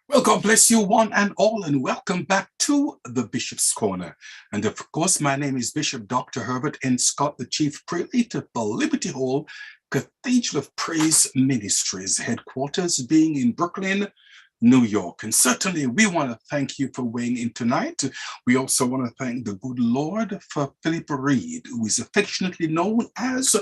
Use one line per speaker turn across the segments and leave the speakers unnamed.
Well, God bless you one and all, and welcome back to the Bishop's Corner. And of course, my name is Bishop Dr. Herbert N. Scott, the Chief Prelate of the Liberty Hall Cathedral of Praise Ministries, headquarters being in Brooklyn, New York. And certainly we want to thank you for weighing in tonight. We also want to thank the good Lord for Philip Reed, who is affectionately known as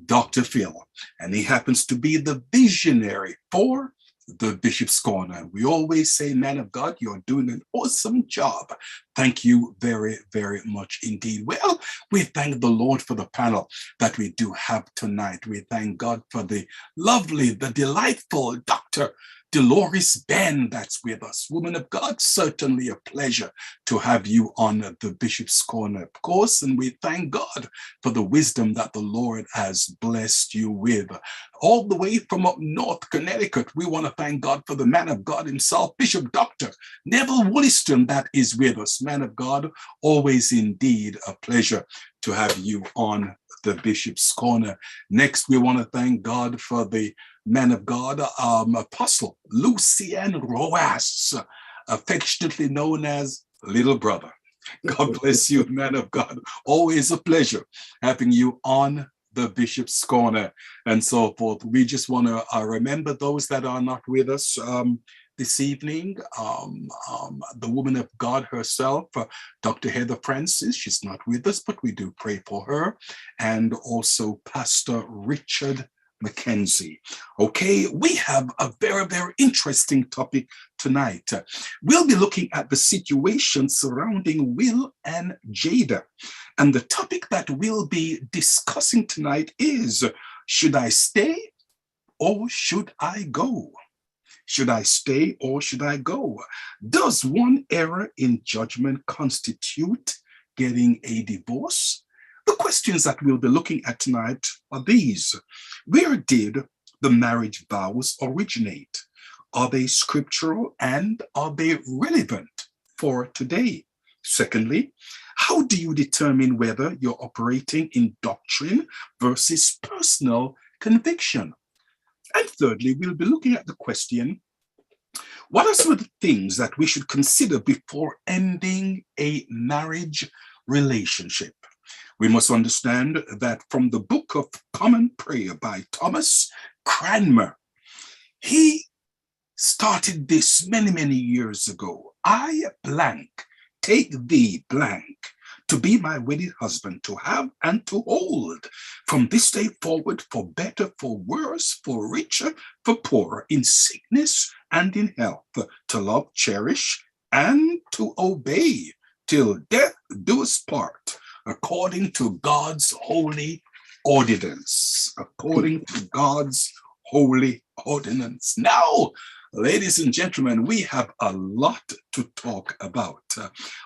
Dr. Phil. And he happens to be the visionary for the Bishop's Corner. We always say, man of God, you're doing an awesome job. Thank you very, very much indeed. Well, we thank the Lord for the panel that we do have tonight. We thank God for the lovely, the delightful Dr. Dolores Ben that's with us. Woman of God, certainly a pleasure to have you on the Bishop's Corner, of course, and we thank God for the wisdom that the Lord has blessed you with. All the way from up north, Connecticut, we want to thank God for the man of God himself, Bishop Dr. Neville Wolliston, that is with us. Man of God, always indeed a pleasure to have you on the Bishop's Corner. Next, we want to thank God for the man of God, Apostle Lucien Rojas, affectionately known as Little Brother. God bless you, man of God. Always a pleasure having you on the Bishop's Corner and so forth. We just want to remember those that are not with us this evening. The woman of God herself, Dr. Heather Francis, she's not with us, but we do pray for her. And also Pastor Richard Mackenzie. Okay, we have a very, very interesting topic tonight. We'll be looking at the situation surrounding Will and Jada. And the topic that we'll be discussing tonight is, should I stay or should I go? Should I stay or should I go? Does one error in judgment constitute getting a divorce? The questions that we'll be looking at tonight are these. Where did the marriage vows originate? Are they scriptural and are they relevant for today? Secondly, how do you determine whether you're operating in doctrine versus personal conviction? And thirdly, we'll be looking at the question, what are some of the things that we should consider before ending a marriage relationship? We must understand that from the Book of Common Prayer by Thomas Cranmer, he started this many, many years ago. I blank, take thee blank, to be my wedded husband, to have and to hold, from this day forward, for better, for worse, for richer, for poorer, in sickness and in health, to love, cherish, and to obey, till death do us part, according to God's holy ordinance. According to God's holy ordinance. Now, ladies and gentlemen, we have a lot to talk about.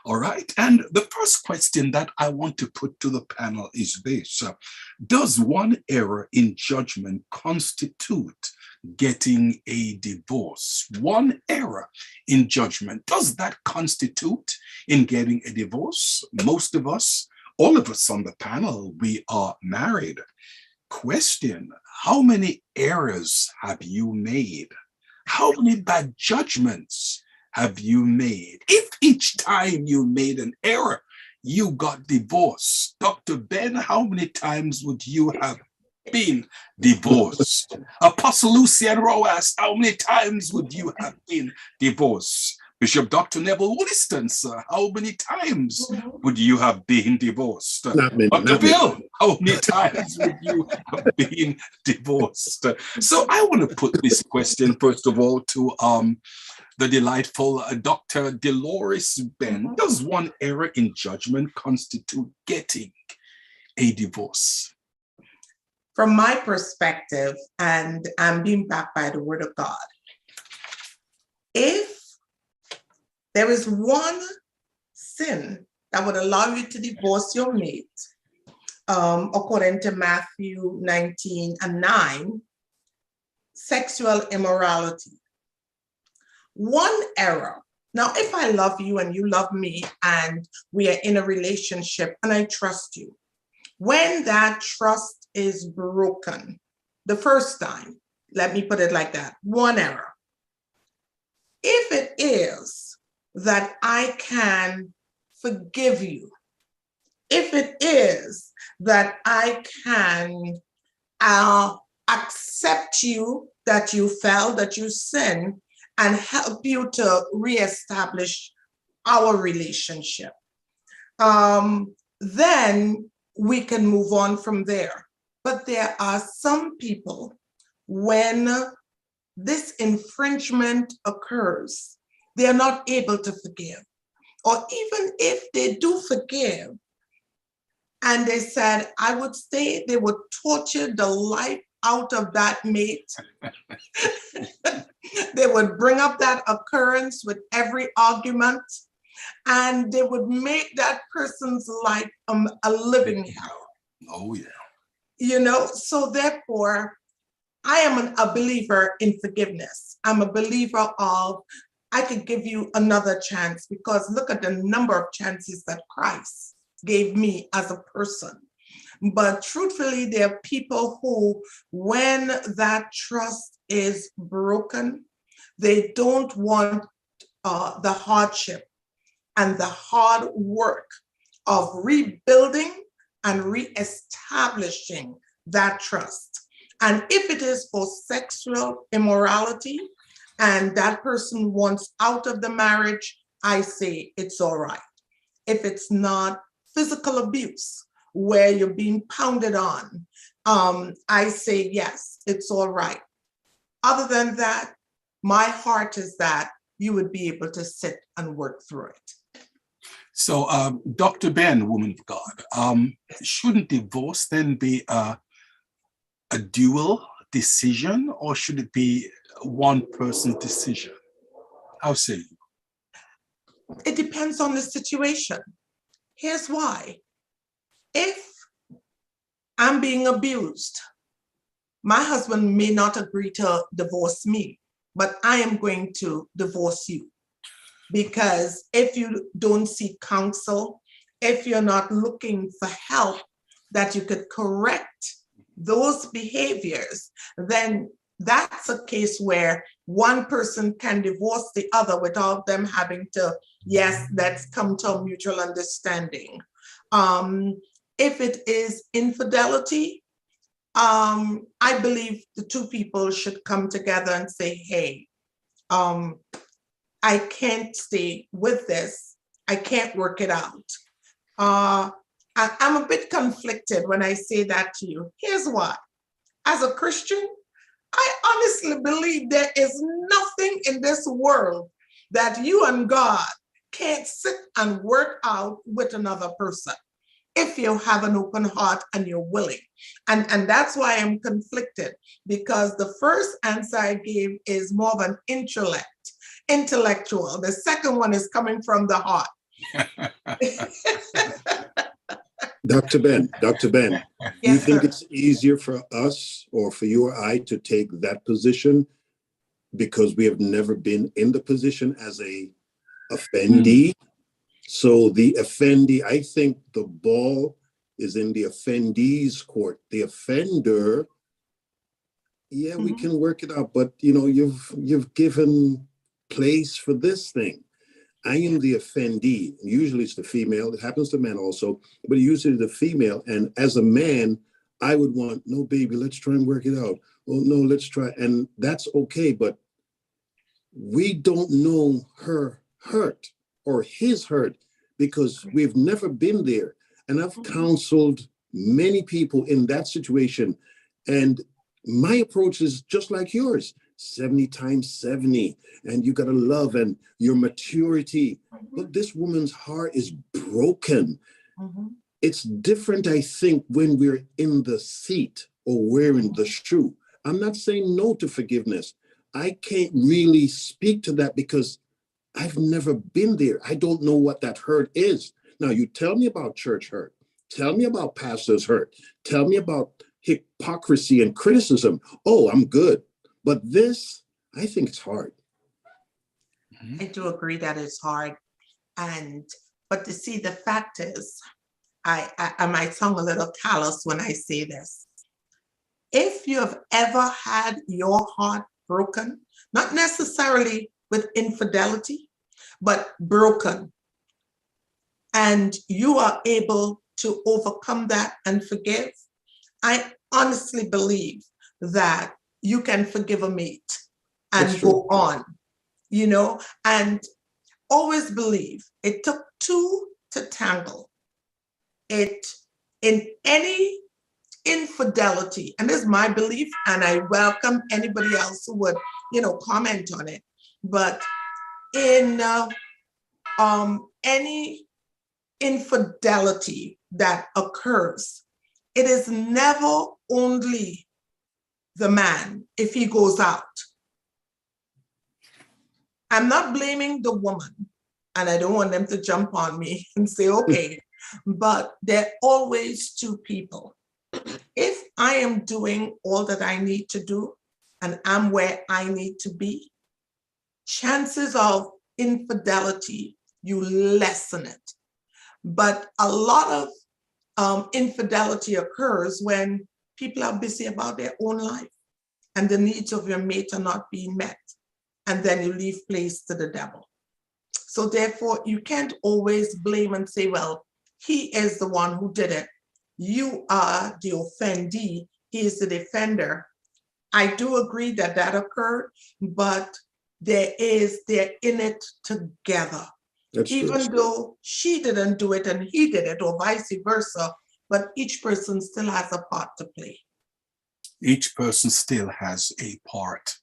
All right. And the first question that I want to put to the panel is this. Does one error in judgment constitute getting a divorce? One error in judgment, does that constitute in getting a divorce? Most of us, all of us on the panel, we are married. Question, how many errors have you made? How many bad judgments have you made? If each time you made an error, you got divorced, Dr. Ben, how many times would you have been divorced? Apostle Lucien Rojas, how many times would you have been divorced? Bishop Dr. Neville Wolliston, sir, how many times would you have been divorced?
Not many,
Dr. Bill, how many times would you have been divorced? So I want to put this question, first of all, to the delightful Dr. Dolores Ben. Does one error in judgment constitute getting a divorce?
From my perspective, and I'm being backed by the word of God, if there is one sin that would allow you to divorce your mate, according to Matthew 19:9, sexual immorality. One error. Now, if I love you and you love me and we are in a relationship and I trust you, when that trust is broken the first time, let me put it like that, one error. If it is that I can forgive you, if it is that I can accept you, that you fell, that you sinned, and help you to reestablish our relationship, then we can move on from there. But there are some people, when this infringement occurs, they are not able to forgive. Or even if they do forgive, and they said, I would say they would torture the life out of that mate. They would bring up that occurrence with every argument, and they would make that person's life a living hell.
Oh, yeah.
You know, so therefore, I am a believer in forgiveness. I'm a believer of, I could give you another chance, because look at the number of chances that Christ gave me as a person. But truthfully, there are people who, when that trust is broken, they don't want the hardship and the hard work of rebuilding and reestablishing that trust. And if it is for sexual immorality and that person wants out of the marriage, I say it's all right. If it's not physical abuse where you're being pounded on, I say yes, it's all right. Other than that, my heart is that you would be able to sit and work through it.
So, Dr. Ben, woman of God, shouldn't divorce then be a dual decision, or should it be one person's decision? How say you?
It depends on the situation. Here's why. If I'm being abused, my husband may not agree to divorce me, but I am going to divorce you. Because if you don't seek counsel, if you're not looking for help that you could correct those behaviors, then that's a case where one person can divorce the other without them having to, yes, let's come to a mutual understanding. If it is infidelity, I believe the two people should come together and say, hey, I can't stay with this. I can't work it out. I'm a bit conflicted when I say that to you. Here's why. As a Christian, I honestly believe there is nothing in this world that you and God can't sit and work out with another person if you have an open heart and you're willing. And that's why I'm conflicted, because the first answer I gave is more of an intellectual. The second one is coming from the heart.
Dr. Ben,
Yes,
you think
sir.
it's easier for us or for you or I to take that position because we have never been in the position as a offendee? So the offendee, I think the ball is in the offendee's court. The offender, yeah, we can work it out, but you know, you've given place for this thing. I am the offendee. Usually it's the female. It happens to men also, but usually the female. And as a man, I would want, no, baby, let's try and work it out. Oh, no, let's try. And that's okay. But we don't know her hurt or his hurt because we've never been there. And I've counseled many people in that situation. And my approach is just like yours. 70 times 70, and you got to love and your maturity. But this woman's heart is broken. It's different, I think, when we're in the seat or wearing the shoe. I'm not saying no to forgiveness. I can't really speak to that because I've never been there. I don't know what that hurt is. Now, you tell me about church hurt. Tell me about pastors hurt. Tell me about hypocrisy and criticism. Oh, I'm good. But this, I think it's hard.
I do agree that it's hard. But to see, the fact is, I might sound a little callous when I say this. If you have ever had your heart broken, not necessarily with infidelity, but broken. And you are able to overcome that and forgive. I honestly believe that you can forgive a mate and go on, you know, and always believe it took two to tangle. It, in any infidelity, and this is my belief, and I welcome anybody else who would, you know, comment on it, but in any infidelity that occurs, it is never only the man if he goes out. I'm not blaming the woman, and I don't want them to jump on me and say, okay, but there are always two people. If I am doing all that I need to do and I'm where I need to be, chances of infidelity, you lessen it. But a lot of infidelity occurs when people are busy about their own life and the needs of your mate are not being met. And then you leave place to the devil. So therefore, you can't always blame and say, well, he is the one who did it. You are the offendee. He is the defender. I do agree that that occurred, but they're in it together.
That's
Even
true.
though she didn't do it and he did it, or vice versa, but each person still has a part to play.
Each person still has a part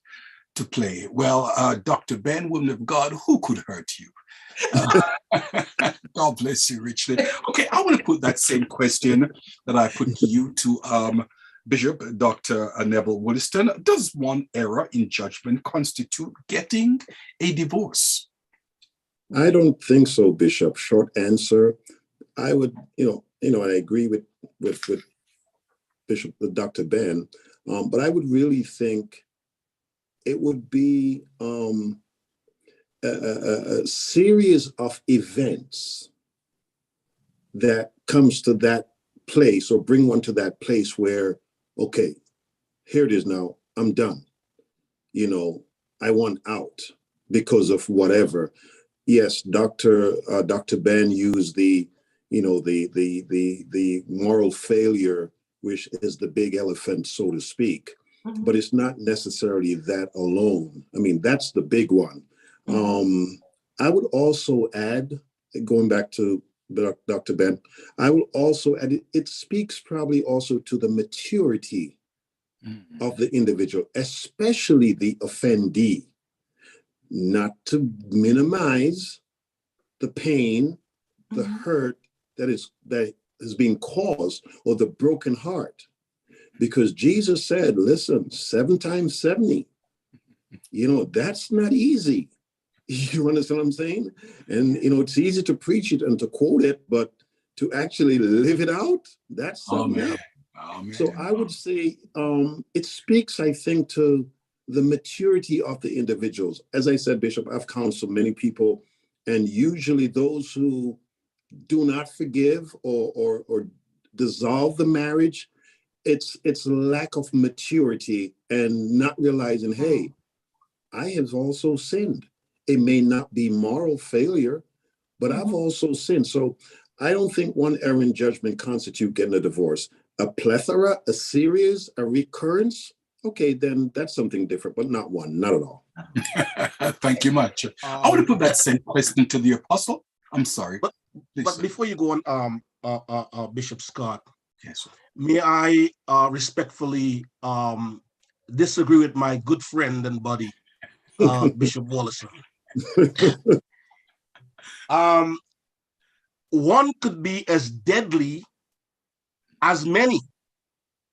to play. Well, Dr. Ben, woman of God, who could hurt you? God bless you richly. Okay, I want to put that same question that I put to you to Bishop Dr. Neville Wolliston. Does one error in judgment constitute getting a divorce?
I don't think so, Bishop. Short answer. I would, and I agree with Bishop, Dr. Ben, but I would really think it would be a series of events that comes to that place or bring one to that place where, okay, here it is now, I'm done. I want out because of whatever. Yes, Dr. Ben used the moral failure, which is the big elephant, so to speak. Mm-hmm. But it's not necessarily that alone. I mean, that's the big one. Mm-hmm. I would also add, going back to Dr. Ben, I will also add, it speaks probably also to the maturity mm-hmm. of the individual, especially the offendee, not to minimize the pain, the mm-hmm. hurt that is being caused, or the broken heart. Because Jesus said, listen, 7 times 70, that's not easy. You understand what I'm saying? And, it's easy to preach it and to quote it, but to actually live it out, that's something else. So I would say it speaks, I think, to the maturity of the individuals. As I said, Bishop, I've counseled many people, and usually those who do not forgive or dissolve the marriage, it's lack of maturity and not realizing, hey, I have also sinned. It may not be moral failure, but mm-hmm. I've also sinned. So I don't think one error in judgment constitutes getting a divorce. A plethora, a series, a recurrence, okay, then that's something different, but not one, not at all.
Thank you much. I want to put that same question to the apostle. I'm sorry.
But before you go on, Bishop Scott, yes, may I respectfully disagree with my good friend and buddy, Bishop Wolliston. One could be as deadly as many.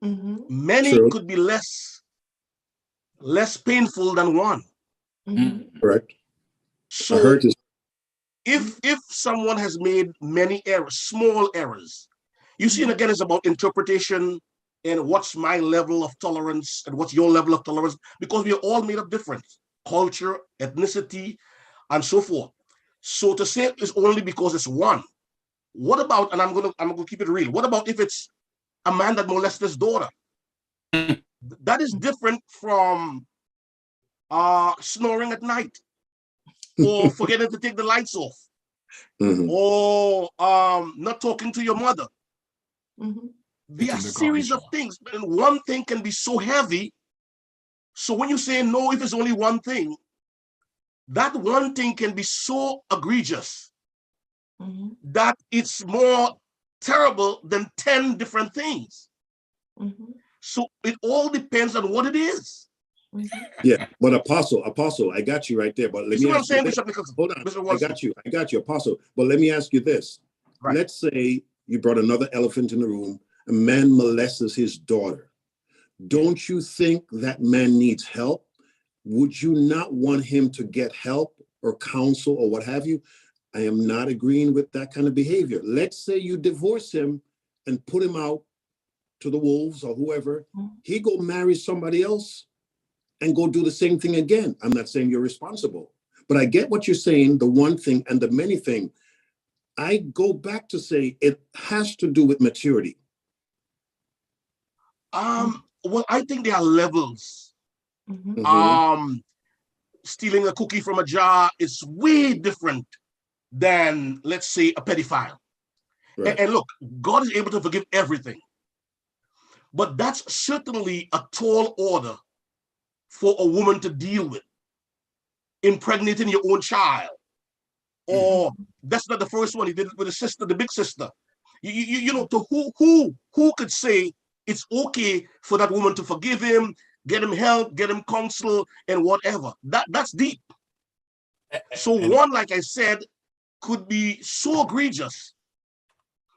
Mm-hmm. Many True. Could be less painful than one.
Mm-hmm. Correct.
So if someone has made many errors, small errors, you see, and again, it's about interpretation and what's my level of tolerance and what's your level of tolerance, because we are all made of different culture, ethnicity, and so forth. So to say it's only because it's one. What about, and I'm gonna keep it real, what about if it's a man that molested his daughter? That is different from snoring at night. or forgetting to take the lights off, or not talking to your mother. There are a series of things, and one thing can be so heavy. So when you say no, if it's only one thing, that one thing can be so egregious that it's more terrible than 10 different things. So it all depends on what it is.
Yeah, but Apostle, I got you right there. But let me ask you this. Hold on, I got you, Apostle. But let me ask you this. Right. Let's say you brought another elephant in the room. A man molests his daughter. Don't you think that man needs help? Would you not want him to get help or counsel or what have you? I am not agreeing with that kind of behavior. Let's say you divorce him and put him out to the wolves or whoever. He go marry somebody else and go do the same thing again. I'm not saying you're responsible, but I get what you're saying, the one thing and the many thing. I go back to say it has to do with maturity.
Well, I think there are levels. Stealing a cookie from a jar is way different than, let's say, a pedophile. Right. And look, God is able to forgive everything. But that's certainly a tall order for a woman to deal with. Impregnating your own child. Or that's not the first one. He did it with his sister, the big sister. You know, to who could say it's okay for that woman to forgive him, get him help, get him counsel, and whatever. That's deep. So one, like I said, could be so egregious.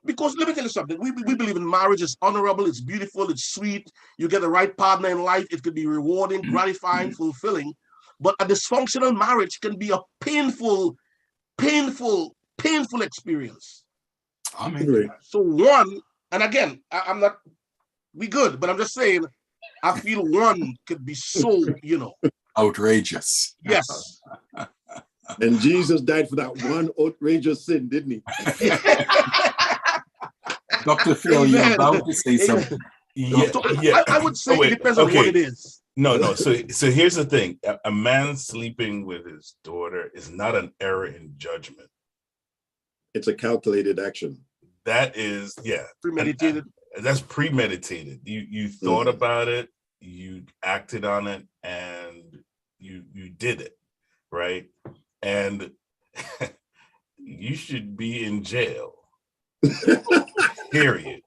Because let me tell you something, we believe in marriage is honorable, it's beautiful, it's sweet. You get the right partner in life, it could be rewarding, gratifying, fulfilling. But a dysfunctional marriage can be a painful experience.
Amen.
So one, and again, I'm not, we good, but I'm just saying, I feel one could be so,
outrageous.
Yes.
And Jesus died for that one outrageous sin, didn't he?
Dr. Phil, you're about to say something.
Yeah. I would say it depends on what it is.
No. So here's the thing. A man sleeping with his daughter is not an error in judgment.
It's a calculated action.
That is,
premeditated.
That's premeditated. You thought about it, you acted on it, and you did it, right? And you should be in jail. Period.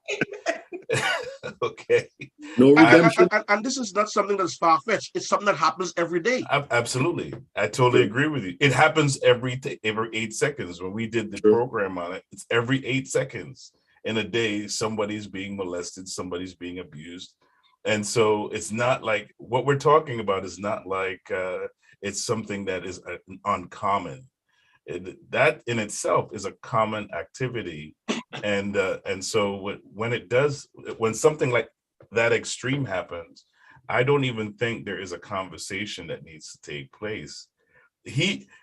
Okay.
No redemption.
And this is not something that's far-fetched. It's something that happens every day.
Absolutely. I totally agree with you. It happens every 8 seconds. When we did the program on it, it's every 8 seconds in a day, somebody's being molested, somebody's being abused. And so it's not like, what we're talking about is not like it's something that is uncommon. That in itself is a common activity. And so when something like that extreme happens, I don't even think there is a conversation that needs to take place.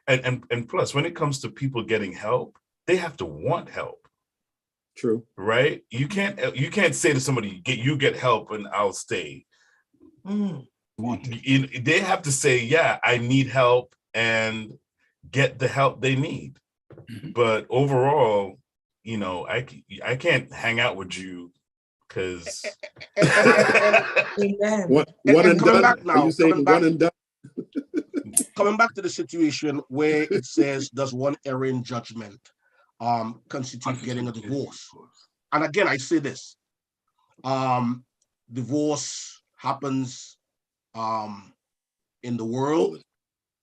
And plus, when it comes to people getting help, they have to want help.
True.
Right? You can't say to somebody, you get help and I'll stay. They have to say, yeah, I need help, and get the help they need. But overall, I can't hang out with you because
one and done.
Back now,
are you saying one and done?
Coming back to the situation where it says, does one error in judgment constitute getting a divorce? And again, I say this, divorce happens in the world,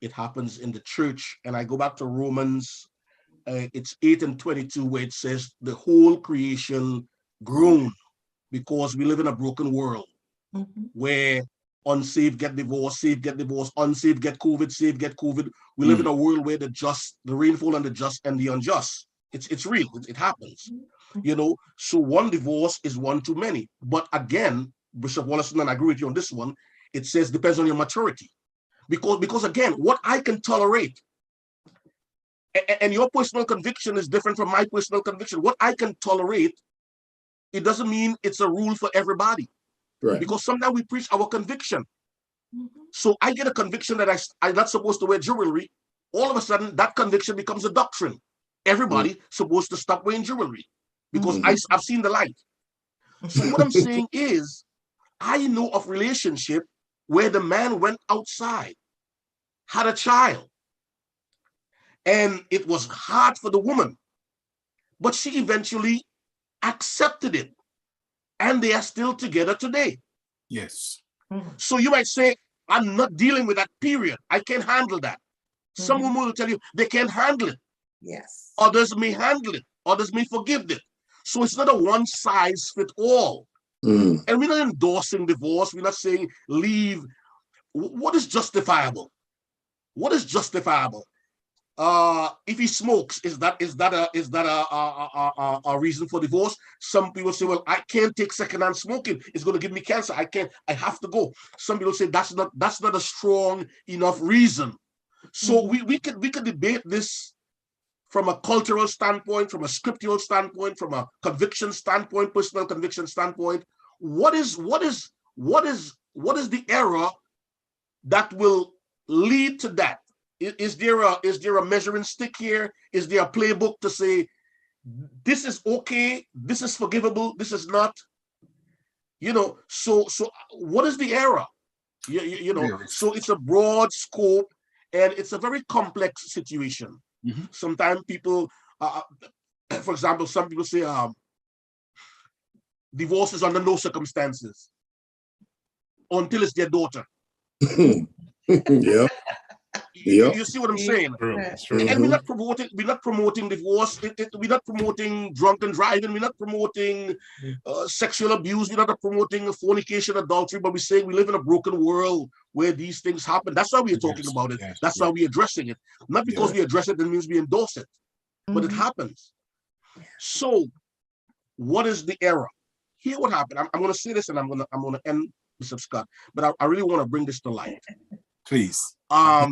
it happens in the church. And I go back to Romans, it's 8:22, where it says the whole creation groaned because we live in a broken world where unsaved get divorced, saved get divorced, unsaved get COVID, saved get COVID. We live in a world where the rainfall on the just and the unjust. It's real. It happens. So one divorce is one too many. But again, Bishop Wolliston, and I agree with you on this one, it says depends on your maturity. Because again, what I can tolerate, and your personal conviction is different from my personal conviction. What I can tolerate, it doesn't mean it's a rule for everybody.
Right.
Because sometimes we preach our conviction. So I get a conviction that I'm not supposed to wear jewelry, all of a sudden that conviction becomes a doctrine. Everybody supposed to stop wearing jewelry because I've seen the light. So what I'm saying is, I know of relationship where the man went outside, had a child, and it was hard for the woman, but she eventually accepted it, and they are still together today.
Yes.
So you might say, I'm not dealing with that period. I can't handle that. Some women will tell you they can't handle it.
Yes.
Others may handle it. Others may forgive it. So it's not a one size fit all. And we're not endorsing divorce. We're not saying leave. What is justifiable? What is justifiable? If he smokes, is that a reason for divorce? Some people say, well, I can't take secondhand smoking. It's going to give me cancer. I have to go. Some people say that's not a strong enough reason. So we could debate this from a cultural standpoint, from a scriptural standpoint, from a conviction standpoint, personal conviction standpoint. What is the error that will lead to that? Is there a measuring stick here? Is there a playbook to say this is okay, this is forgivable, this is not? So what is the error? So it's a broad scope and it's a very complex situation. Sometimes people, for example, some people say divorce is under no circumstances until it's their daughter.
Yeah.
You see what I'm saying?
True.
And we're not promoting divorce. We're not promoting drunken driving. We're not promoting sexual abuse. We're not promoting fornication, adultery. But we're saying we live in a broken world where these things happen. That's why we're talking about it. That's why we're addressing it. Not because we address it, that means we endorse it, but it happens. So, what is the error? Here, what happened? I'm going to say this, and I'm going to end, Bishop Scott. But I really want to bring this to light.
Please.
There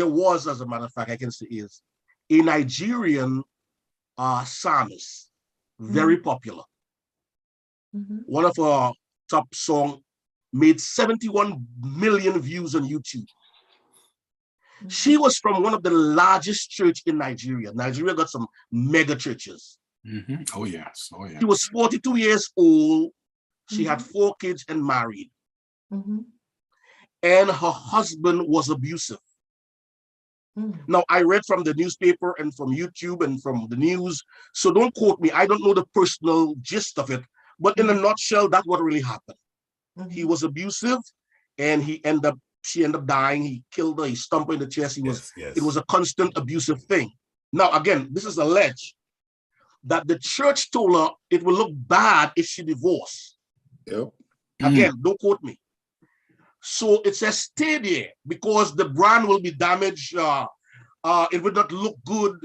was, as a matter of fact, I can say is a Nigerian psalmist, very popular. One of our top song made 71 million views on YouTube. She was from one of the largest church in Nigeria. Nigeria got some mega churches.
Oh yes.
She was 42 years old. She had 4 kids and married. And her husband was abusive. Now, I read from the newspaper and from YouTube and from the news, so don't quote me. I don't know the personal gist of it, but in a nutshell, that's what really happened. He was abusive, and she ended up dying. He killed her. He stumped her in the chest. It was a constant abusive thing. Now, again, this is alleged that the church told her it will look bad if she divorced. Again, don't quote me. So it says stay there because the brand will be damaged. It would not look good.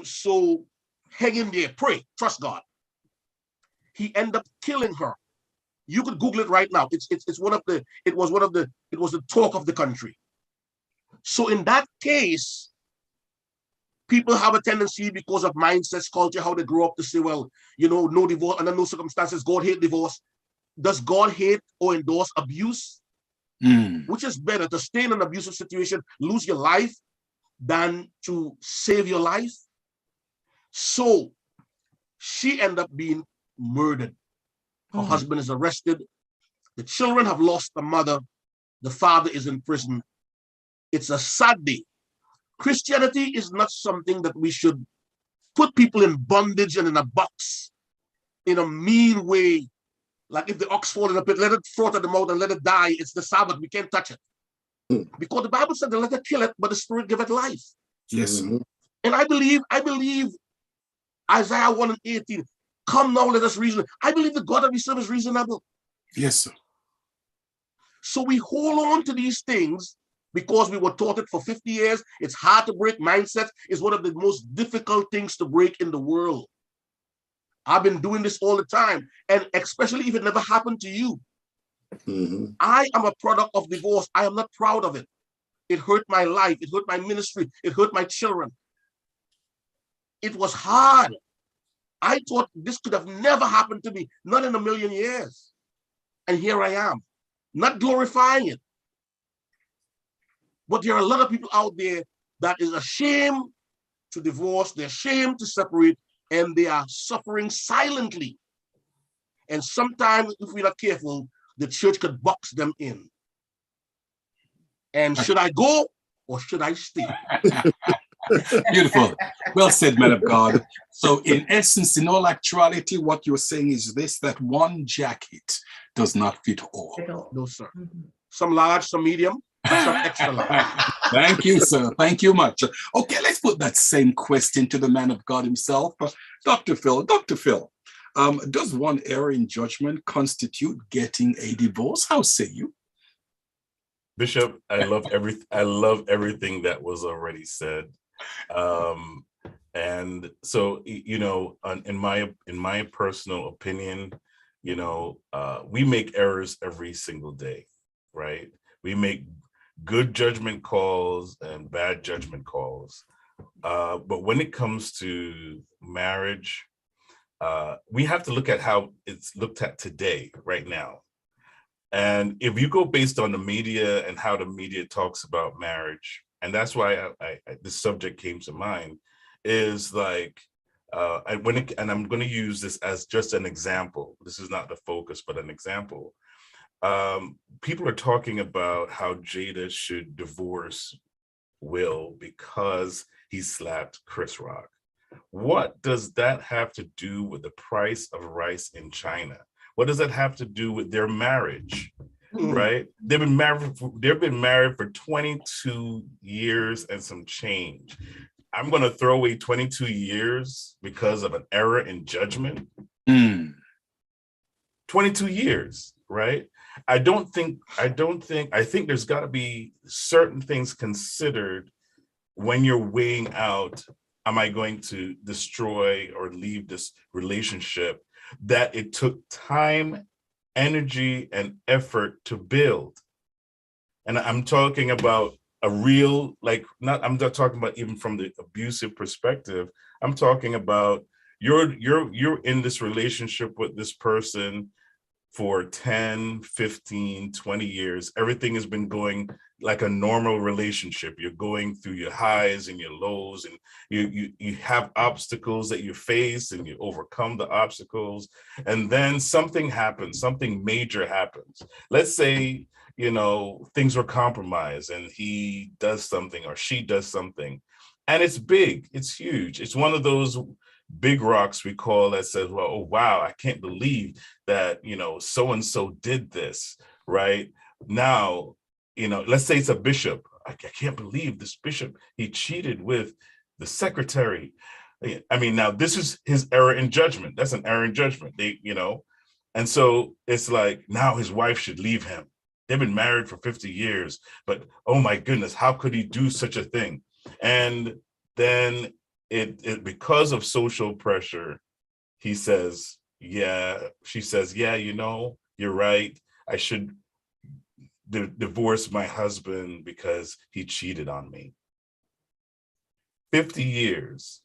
So hang in there, pray, trust God. He ended up killing her. You could Google it right now. It was the talk of the country. So in that case, people have a tendency because of mindsets, culture, how they grow up to say, well, no divorce under no circumstances. God hate divorce. Does God hate or endorse abuse? Which is better, to stay in an abusive situation, lose your life, than to save your life? So she ended up being murdered. Her husband is arrested. The children have lost the mother. The father is in prison. It's a sad day. Christianity is not something that we should put people in bondage and in a box in a mean way. Like if the ox falls in a pit, let it froth at the mouth and let it die. It's the Sabbath. We can't touch it. Because the Bible said, let it kill it, but the Spirit give it life.
Yes.
And I believe Isaiah 1:18, come now, let us reason. I believe the God that we serve is reasonable.
Yes, sir.
So we hold on to these things because we were taught it for 50 years. It's hard to break. Mindset is one of the most difficult things to break in the world. I've been doing this all the time, and especially if it never happened to you. I am a product of divorce. I am not proud of it. It hurt my life. It hurt my ministry. It hurt my children. It was hard. I thought this could have never happened to me, not in a million years. And here I am, not glorifying it. But there are a lot of people out there that is ashamed to divorce, they're ashamed to separate, and they are suffering silently. And sometimes, if we're not careful, the church could box them in. And should I go or should I stay?
Beautiful. Well said, man of God. So in essence, in all actuality, what you're saying is this, that one jacket does not fit all.
No, sir. Some large, some medium, and some extra large.
Thank you, sir. Thank you much. Okay, let's put that same question to the man of God himself. Dr. Phil, does one error in judgment constitute getting a divorce? How say you?
Bishop, I love everything that was already said. And so, you know, in my personal opinion, you know, we make errors every single day, right? We make good judgment calls and bad judgment calls. But when it comes to marriage, we have to look at how it's looked at today, right now. And if you go based on the media and how the media talks about marriage, and that's why this subject came to mind, is like, and I'm going to use this as just an example. This is not the focus, but an example. People are talking about how Jada should divorce Will because he slapped Chris Rock. What does that have to do with the price of rice in China? What does that have to do with their marriage? Right? They've been married for 22 years and some change. I'm going to throw away 22 years because of an error in judgment. 22 years, right? I think there's got to be certain things considered when you're weighing out, am I going to destroy or leave this relationship that it took time, energy, and effort to build? And I'm talking about a real, I'm not talking about even from the abusive perspective. I'm talking about you're in this relationship with this person for 10, 15, 20 years. Everything has been going like a normal relationship. You're going through your highs and your lows, and you have obstacles that you face and you overcome the obstacles. And then something happens, something major happens. Let's say, you know, things were compromised and he does something or she does something, and it's big, it's huge. It's one of those big rocks we call that says, well, oh, wow, I can't believe that, you know, so-and-so did this, right? Now, you know, let's say it's a bishop. I can't believe this bishop, he cheated with the secretary. I mean, now this is his error in judgment. That's an error in judgment. You know, and so it's like, now his wife should leave him. They've been married for 50 years, but oh my goodness, how could he do such a thing? And then it because of social pressure, she says, yeah, you know, you're right. I should divorce my husband because he cheated on me. 50 years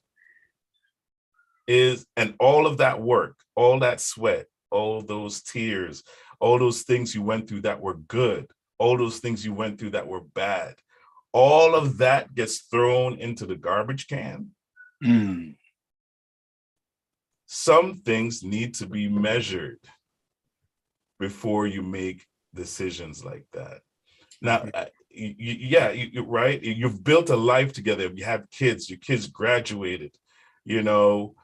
and all of that work, all that sweat, all those tears, all those things you went through that were good, all those things you went through that were bad, all of that gets thrown into the garbage can. Some things need to be measured before you make decisions like that. Now, you're right. You've built a life together. You have kids, your kids graduated, you know,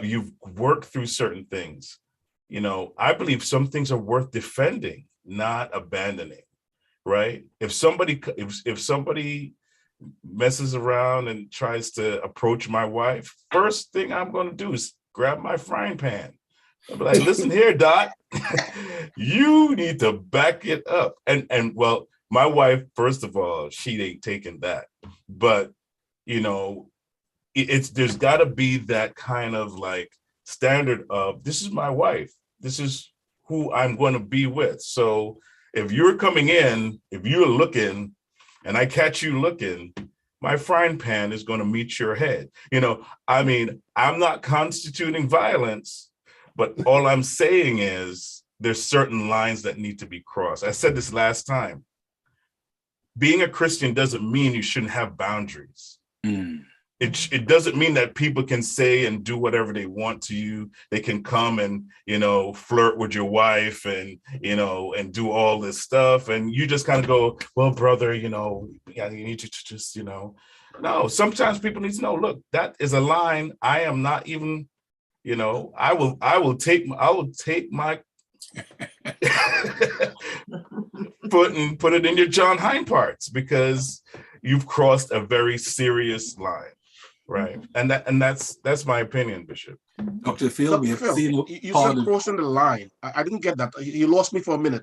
you've worked through certain things. You know, I believe some things are worth defending, not abandoning, right? If somebody messes around and tries to approach my wife, first thing I'm going to do is grab my frying pan. I'll be like, listen here, Doc, you need to back it up. And well, my wife, first of all, she ain't taking that. But, you know, there's got to be that kind of like standard of, this is my wife. This is who I'm going to be with. So if you're coming in, if you're looking and I catch you looking, my frying pan is going to meet your head. You know, I mean, I'm not constituting violence, but all I'm saying is there's certain lines that need to be crossed. I said this last time. being a Christian doesn't mean you shouldn't have boundaries.
Mm.
It doesn't mean that people can say and do whatever they want to you. They can come and, flirt with your wife and, and do all this stuff. And you just kind of go, well, brother, you need to just, No, sometimes people need to know, look, that is a line I am not even, I will take my foot and put it in your John Hine parts, because you've crossed a very serious line. Right. And that's my opinion, Bishop.
Dr. Phil, we have seen
you said crossing the line. I didn't get that. You lost me for a minute.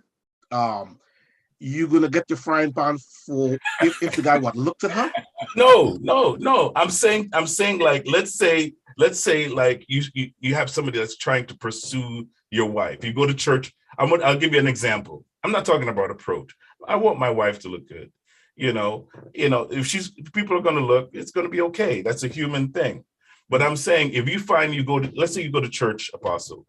You're gonna get your frying pan for if the guy looked at her?
No. I'm saying like let's say like you have somebody that's trying to pursue your wife. You go to church. I'll give you an example. I'm not talking about approach. I want my wife to look good. If people are going to look, it's going to be okay. That's a human thing. But I'm saying, if you find let's say you go to church, Apostle,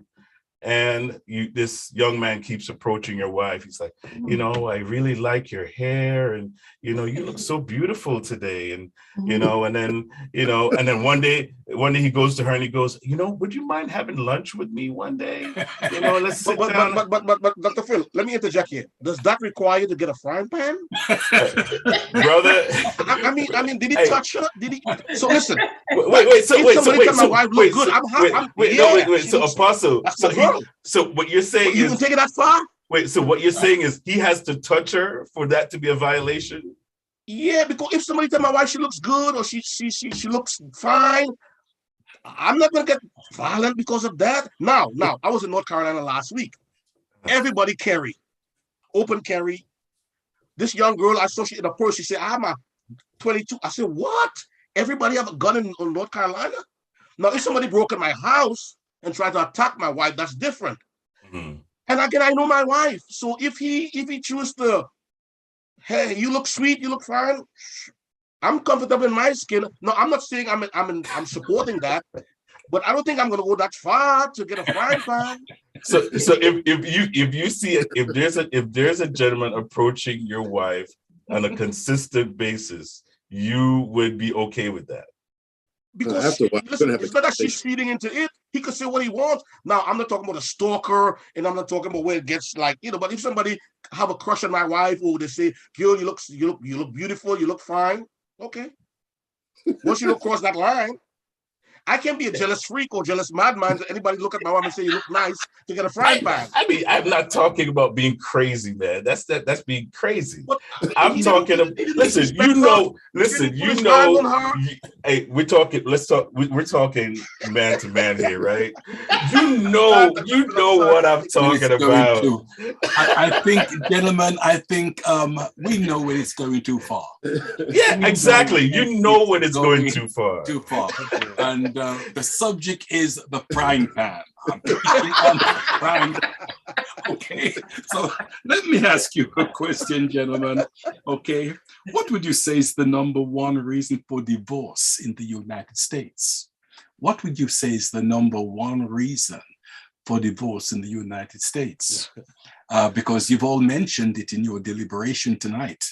and this young man keeps approaching your wife. He's like, I really like your hair, and you look so beautiful today, and and then one day he goes to her and he goes, would you mind having lunch with me one day? Let's sit down.
But Dr. Phil, let me interject here. Does that require you to get a frying pan?
Brother,
I mean, did he touch her? Did he? So listen.
Wait. So
my wife look good.
Wait. So Apostle. So what you're saying
you
is,
can take it that far?
Wait, so what you're saying is he has to touch her for that to be a violation?
Yeah, because if somebody tell my wife she looks good or she looks fine, I'm not gonna get violent because of that. Now, I was in North Carolina last week. Everybody carry, open carry. This young girl, I saw she in a purse. She said, "I'm a 22." I said, "What? Everybody have a gun in North Carolina?" Now, if somebody broke in my house and tried to attack my wife, that's different. Mm-hmm. And again, I know my wife. So if he chooses to, hey, you look sweet, you look fine, I'm comfortable in my skin. No, I'm not saying I'm supporting that, but I don't think I'm gonna go that far to get a frying pan.
So if you see it, if there's a gentleman approaching your wife on a consistent basis, you would be okay with that.
Because it's not that she's feeding into it. He could say what he wants. Now, I'm not talking about a stalker, and I'm not talking about where it gets like, but if somebody have a crush on my wife, or they say, girl, you look beautiful, you look fine. Okay. Once you don't cross that line, I can't be a jealous freak or jealous madman to anybody look at my wife and say you look nice to get a frying pan.
I mean, I'm not talking about being crazy, man. That's being crazy. I'm talking about, listen, hey, we're talking, we're talking man to man here, right? You know what I'm talking about.
I think, gentlemen, we know when it's going too far.
Yeah, exactly. You know when it's going too far.
Too far. And the subject is the frying pan. I'm speaking on the frying. Okay, so let me ask you a question, gentlemen. Okay, what would you say is the number one reason for divorce in the United States? What would you say is the number one reason for divorce in the United States? Because you've all mentioned it in your deliberation tonight.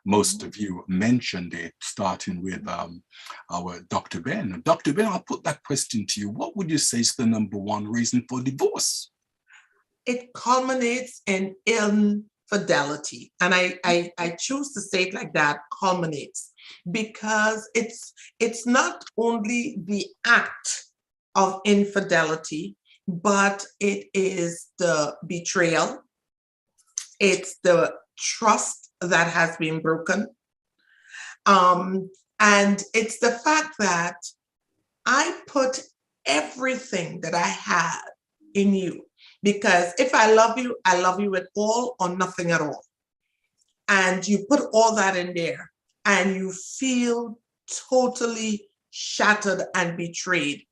Most of you mentioned it, starting with our Dr. Ben. Dr. Ben, I'll put that question to you. What would you say is the number one reason for divorce?
It culminates in infidelity. And I choose to say it like that, culminates, because it's not only the act of infidelity, but it is the betrayal. It's the trust that has been broken. And it's the fact that I put everything that I had in you, because if I love you with all or nothing at all. And you put all that in there and you feel totally shattered and betrayed.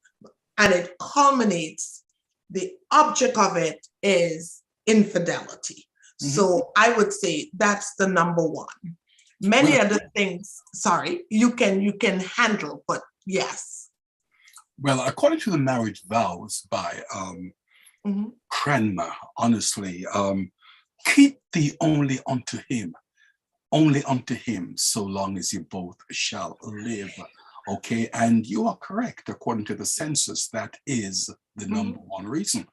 And it culminates, the object of it is infidelity. Mm-hmm. So I would say that's the number one. Many other things, you can handle, but yes.
Well, according to the marriage vows by Cranmer, honestly, keep thee only unto him, only unto him, so long as you both shall live. Okay, and you are correct. According to the census, that is the number one reason.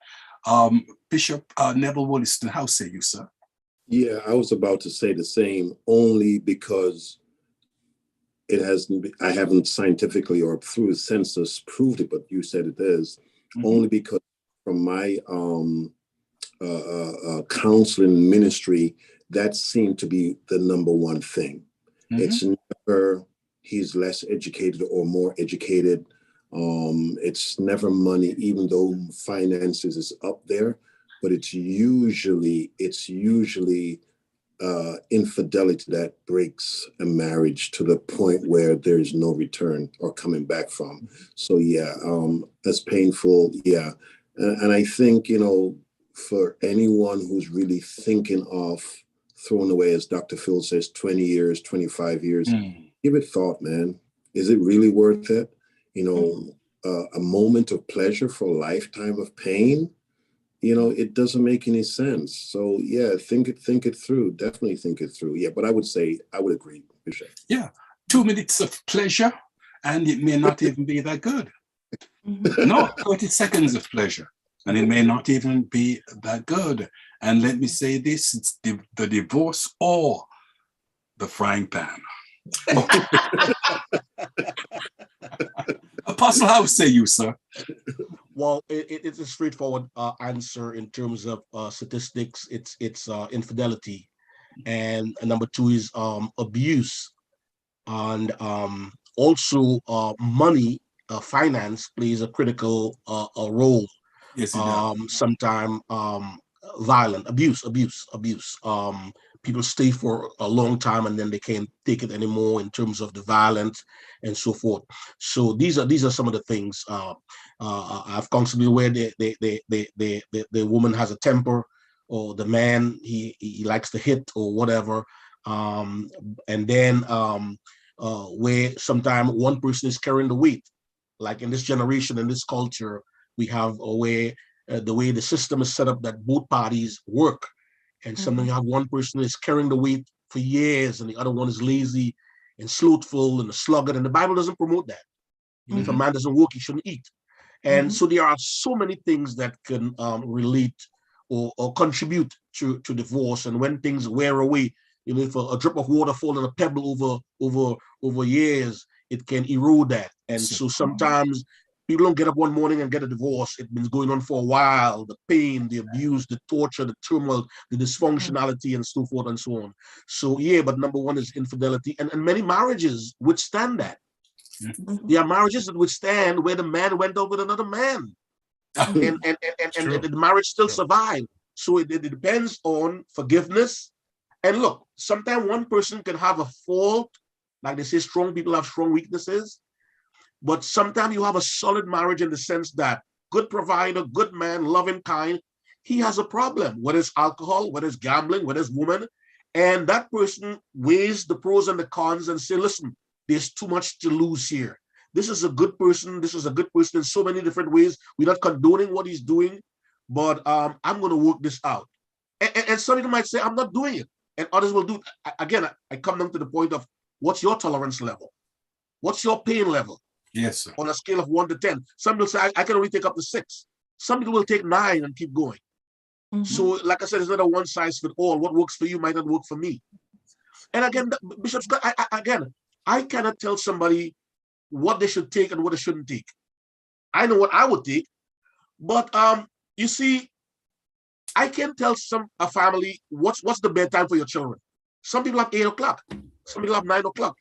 Bishop Neville Wolliston, how say you, sir?
Yeah, I was about to say the same, only because it hasn't, I haven't scientifically or through the census proved it, but you said it is, only because from my counseling ministry, that seemed to be the number one thing. It's never he's less educated or more educated. It's never money, even though finances is up there, but it's usually infidelity that breaks a marriage to the point where there is no return or coming back from. So yeah, that's painful. Yeah. And I think, you know, for anyone who's really thinking of throwing away, as Dr. Phil says, 20 years, 25 years, give it thought, man. Is it really worth it? You know, a moment of pleasure for a lifetime of pain, you know, it doesn't make any sense. So yeah, think it through. Definitely think it through. Yeah, but I would say, I would agree, Bishop.
Yeah, 2 minutes of pleasure, and it may not even be that good. No, 30 seconds of pleasure, and it may not even be that good. And let me say this, it's the divorce or the frying pan. Apostle, how say you, sir?
Well, it's a straightforward answer in terms of statistics. It's infidelity, and number two is abuse, and also money, finance plays a critical role.
Yes, it does.
Sometimes violent abuse. People stay for a long time and then they can't take it anymore in terms of the violence and so forth. So these are some of the things. I've constantly where the woman has a temper, or the man he likes to hit or whatever, and then where sometimes one person is carrying the weight. Like in this generation, in this culture, we have a way the way the system is set up that both parties work. And sometimes you have one person is carrying the weight for years and the other one is lazy and slothful and a sluggard. And the Bible doesn't promote that. And if a man doesn't work, he shouldn't eat. And so there are so many things that can relate or contribute to divorce. And when things wear away, you know, if a drip of water falls on a pebble over years, it can erode that. And so sometimes people don't get up one morning and get a divorce. It's been going on for a while. The pain, the abuse, the torture, the turmoil, the dysfunctionality, and so forth and so on. So yeah, but number one is infidelity. And many marriages withstand that. There are marriages that withstand where the man went out with another man. And the marriage still survived. So it depends on forgiveness. And look, sometimes one person can have a fault. Like they say, strong people have strong weaknesses. But sometimes you have a solid marriage in the sense that good provider, good man, loving, kind, he has a problem, whether it's alcohol, whether it's gambling, whether it's woman. And that person weighs the pros and the cons and say, listen, there's too much to lose here. This is a good person. This is a good person in so many different ways. We're not condoning what he's doing, but I'm going to work this out. And some people might say, I'm not doing it. And others will do it. Again, I come down to the point of what's your tolerance level? What's your pain level?
Yes, sir.
On a scale of 1 to 10. Some people say, I can only take up to 6. Some people will take 9 and keep going. So, like I said, it's not a one size fit all. What works for you might not work for me. And again, Bishop Scott, I cannot tell somebody what they should take and what they shouldn't take. I know what I would take, but you see, I can tell a family what's the bedtime for your children. Some people have 8 o'clock. Some people have 9 o'clock.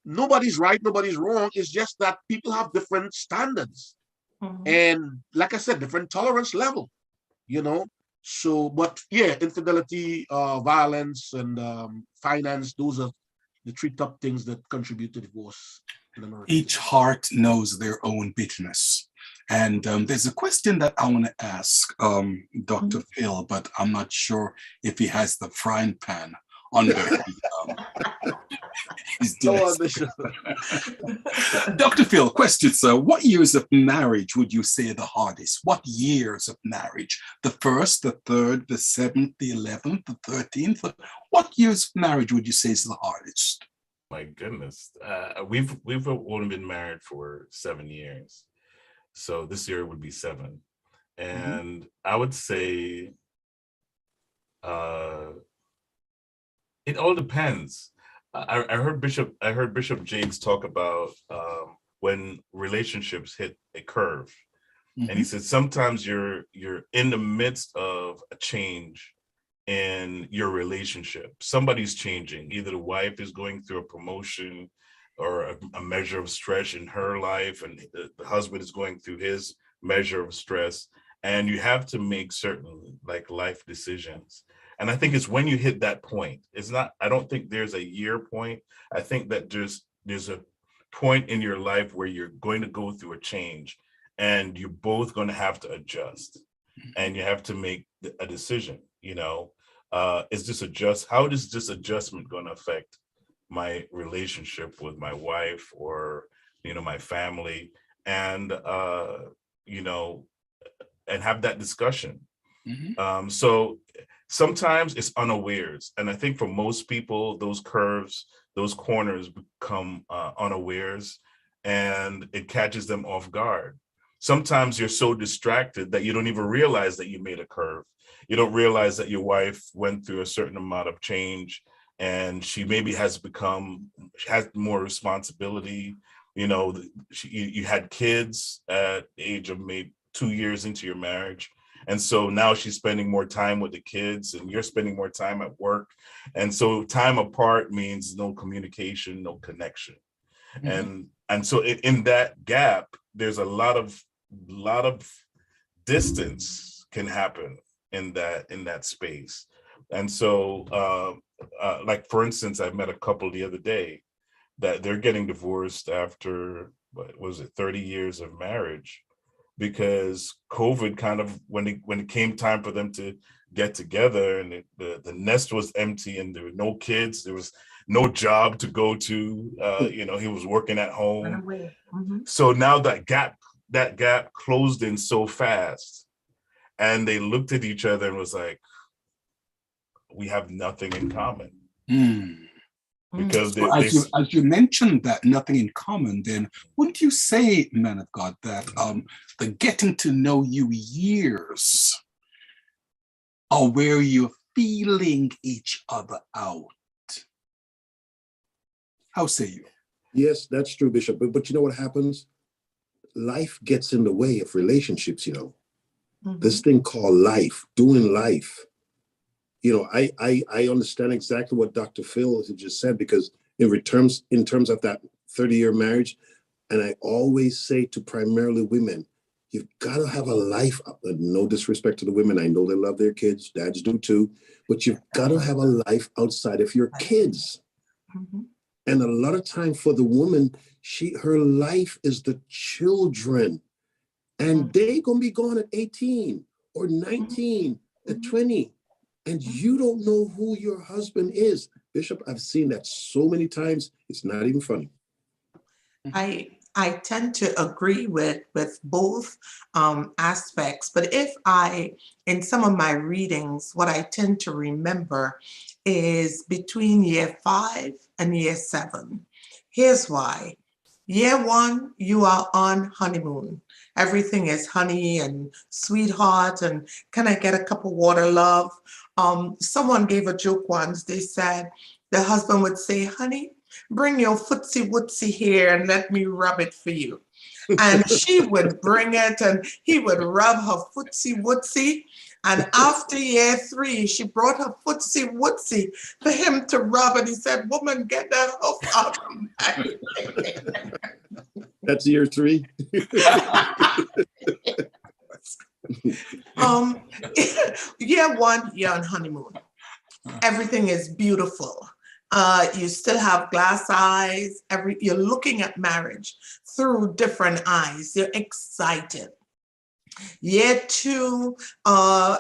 Nobody's right, nobody's wrong. It's just that people have different standards. And like I said, different tolerance level, you know. So, but yeah, infidelity, violence, and finance, those are the 3 top things that contribute to divorce in America.
Each heart knows their own bitterness. And there's a question that I want to ask Dr. Phil, but I'm not sure if he has the frying pan under his desk. Dr. Phil, question, sir. What years of marriage would you say are the hardest? What years of marriage? The 1st, the 3rd, the 7th, the 11th, the 13th? What year's marriage would you say is the hardest?
My goodness, we've only been married for 7 years, so this year would be 7, and I would say it all depends. I heard Bishop Jakes talk about when relationships hit a curve, and he said sometimes you're in the midst of a change in your relationship. Somebody's changing. Either the wife is going through a promotion or a measure of stress in her life, and the husband is going through his measure of stress, and you have to make certain like life decisions. And I think it's when you hit that point. It's not, I don't think there's a year point. I think that there's a point in your life where you're going to go through a change, and you're both going to have to adjust, and you have to make a decision. How is this adjustment going to affect my relationship with my wife or, my family, and, and have that discussion. So sometimes it's unawares. And I think for most people, those curves, those corners become unawares, and it catches them off guard. Sometimes you're so distracted that you don't even realize that you made a curve. You don't realize that your wife went through a certain amount of change, and she maybe has more responsibility. You had kids at the age of maybe 2 years into your marriage. And so now she's spending more time with the kids, and you're spending more time at work. And so time apart means no communication, no connection. And so in that gap, there's a lot of distance can happen in that space. And so like, for instance, I met a couple the other day that they're getting divorced after, 30 years of marriage, because COVID kind of, when it came time for them to get together, and the nest was empty, and there were no kids, there was no job to go to, he was working at home. So now that gap closed in so fast, and they looked at each other and was like, we have nothing in common. Because
as you mentioned that nothing in common, then wouldn't you say, man of God, that the getting to know you years are where you're feeling each other out? How say you?
Yes, that's true, Bishop. But you know what happens? Life gets in the way of relationships, This thing called life, doing life. I understand exactly what Dr. Phil just said, because in terms of that 30-year marriage, and I always say to primarily women, you've got to have a life. No disrespect to the women. I know they love their kids. Dads do too. But you've got to have a life outside of your kids. And a lot of time for the woman, her life is the children. And they going to be gone at 18 or 19 at 20. And you don't know who your husband is. Bishop, I've seen that so many times. It's not even funny.
I tend to agree with both aspects, but in some of my readings, what I tend to remember is between year 5 and year 7. Here's why. Year 1, you are on honeymoon. Everything is honey and sweetheart, and can I get a cup of water, love? Someone gave a joke once. They said the husband would say, honey, bring your footsie wootsie here and let me rub it for you. And she would bring it, and he would rub her footsie wootsie. And after year 3, she brought her footsie wootsie for him to rub. And he said, woman, get that hoof out of my.
That's year 3.
Year 1, you're on honeymoon. Everything is beautiful. You still have glass eyes. You're looking at marriage through different eyes. You're excited. Year 2,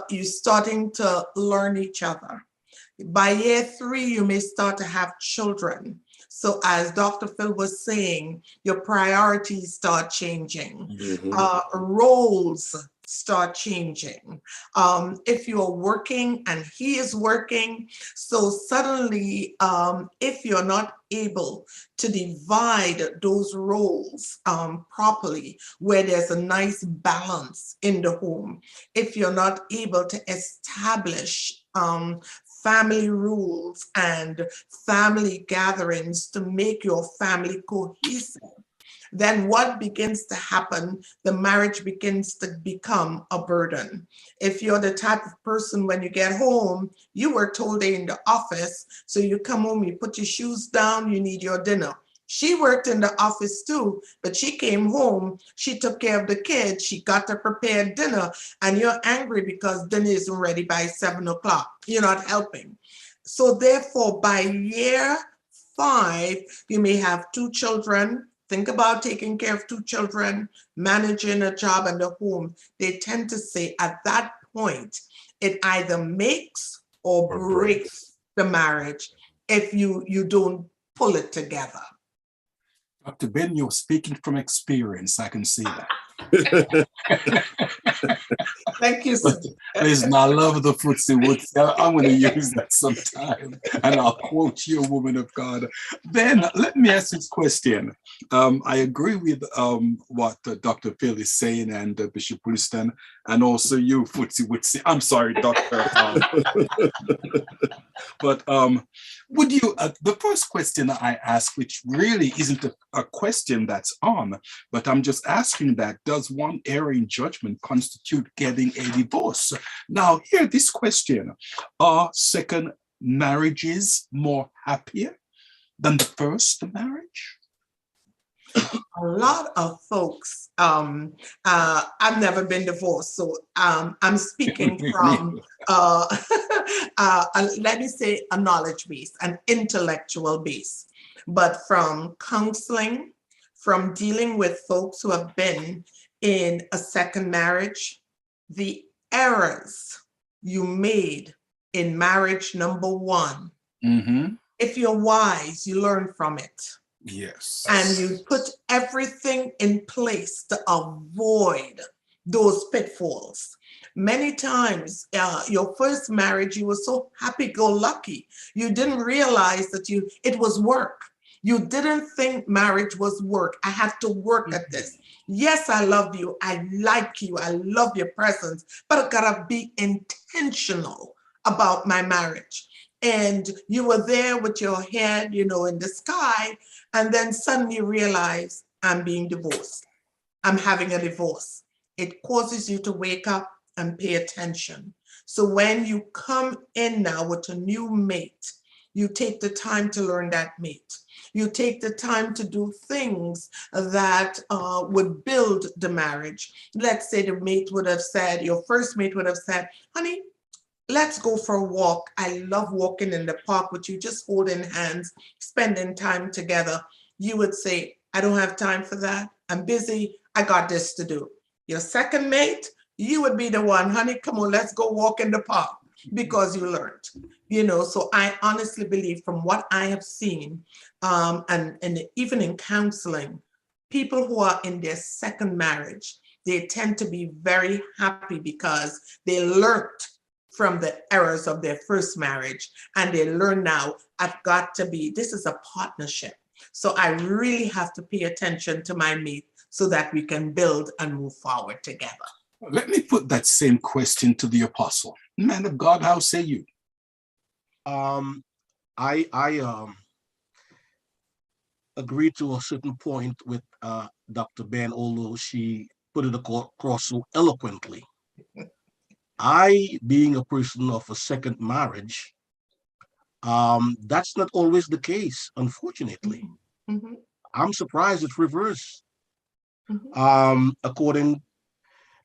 you're starting to learn each other. By year 3, you may start to have children. So as Dr. Phil was saying, your priorities start changing. Roles start changing. If you're working and he is working, so suddenly, if you're not able to divide those roles properly, where there's a nice balance in the home, if you're not able to establish family rules and family gatherings to make your family cohesive, then what begins to happen? The marriage begins to become a burden. If you're the type of person, when you get home, you worked all day in the office, so you come home, you put your shoes down, you need your dinner. She worked in the office too, but she came home, she took care of the kids, she got to prepare dinner, and you're angry because dinner isn't ready by 7 o'clock. You're not helping. So therefore, by year 5, you may have 2 children. Think about taking care of 2 children, managing a job and a home. They tend to say at that point, it either makes or breaks the marriage if you don't pull it together.
Dr. Ben, you're speaking from experience. I can see that.
Thank you, sir.
Listen, I love the footsie woodsy. I'm going to use that sometime, and I'll quote you, woman of God. Ben, let me ask this question. I agree with what Dr. Phil is saying, and Bishop Wolliston, and also you, footsie woodsy. I'm sorry, Doctor. But would you? The first question I ask, which really isn't a question that's on, but I'm just asking that: does one error in judgment constitute getting a divorce? Now, hear this question: are second marriages more happier than the first marriage?
A lot of folks, I've never been divorced, so I'm speaking from, let me say, a knowledge base, an intellectual base, but from counseling, from dealing with folks who have been in a second marriage, the errors you made in marriage number 1, if you're wise, you learn from it.
Yes.
And you put everything in place to avoid those pitfalls. Many times, your first marriage, you were so happy-go-lucky. You didn't realize that it was work. You didn't think marriage was work. I have to work at this. Yes, I love you. I like you. I love your presence, but I gotta be intentional about my marriage. And you were there with your head, in the sky, and then suddenly realize I'm being divorced. I'm having a divorce. It causes you to wake up and pay attention. So when you come in now with a new mate, you take the time to learn that mate. You take the time to do things that would build the marriage. Let's say the mate would have said, your first mate would have said, honey, let's go for a walk. I love walking in the park with you, just holding hands, spending time together. You would say, I don't have time for that. I'm busy. I got this to do. Your second mate, you would be the one, honey, come on, let's go walk in the park, because you learned. So I honestly believe, from what I have seen, and even in counseling, people who are in their second marriage, they tend to be very happy because they learned from the errors of their first marriage, and they learn now, this is a partnership. So I really have to pay attention to my mate so that we can build and move forward together.
Let me put that same question to the apostle. Man of God, how say you?
I agree to a certain point with Dr. Ben, although she put it across so eloquently. I, being a person of a second marriage, that's not always the case, unfortunately.
Mm-hmm.
I'm surprised it's reversed.
Mm-hmm.
According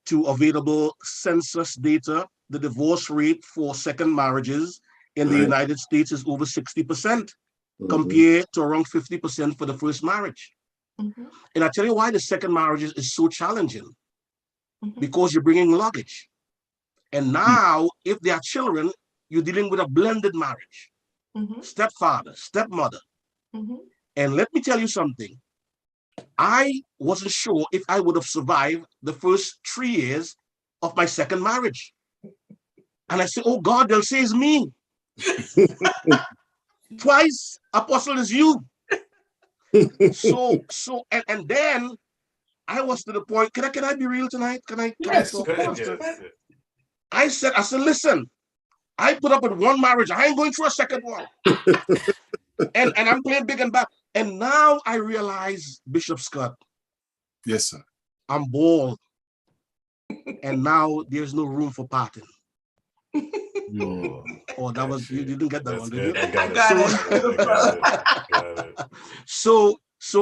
to available census data, the divorce rate for second marriages in the United States is over 60%, compared to around 50% for the first marriage. And I tell you why the second marriage is so challenging. Because you're bringing luggage. And now, if there are children, you're dealing with a blended marriage. Stepfather, stepmother. And let me tell you something. I wasn't sure if I would have survived the first 3 years of my second marriage. And I said, oh God, they'll say it's me. Twice, Apostle, is you. And then I was to the point, can I be real tonight? Can I
Yes,
talk,
go ahead.
Pastor?
Yes.
I said, listen, I put up with one marriage. I ain't going through a second one. and I'm playing big and bad. And now I realize, Bishop Scott.
Yes, sir.
I'm bald. And now there's no room for parting. Oh, that was, you didn't get that
That's
one,
good.
did you?
I got it.
I
got it.
So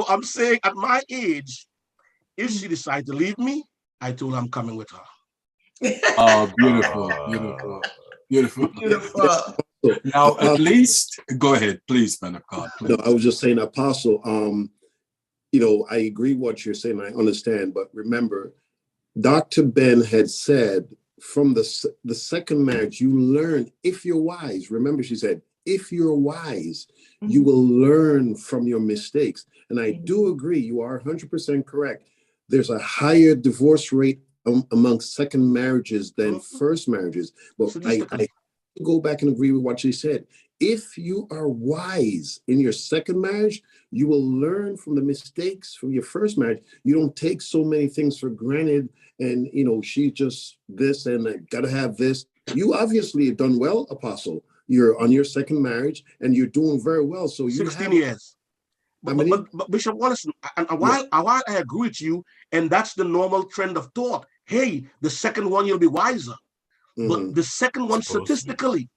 I'm saying at my age, if she decides to leave me, I told her I'm coming with her.
Oh, beautiful, beautiful, beautiful.
Beautiful.
Now, at least, go ahead, please, man of God. Please.
No, I was just saying, Apostle, I agree what you're saying. I understand. But remember, Dr. Ben had said from the second marriage, you learn if you're wise. Remember, she said, if you're wise, you will learn from your mistakes. And I do agree. You are 100% correct. There's a higher divorce rate among second marriages than first marriages. But I go back and agree with what she said. If you are wise in your second marriage, you will learn from the mistakes from your first marriage. You don't take so many things for granted. And, she just this and I got to have this. You obviously have done well, Apostle. You're on your second marriage and you're doing very well. So you
16 years. But Bishop Wolliston, and while I agree with you, and that's the normal trend of thought. Hey, the second one, you'll be wiser. But the second one, statistically,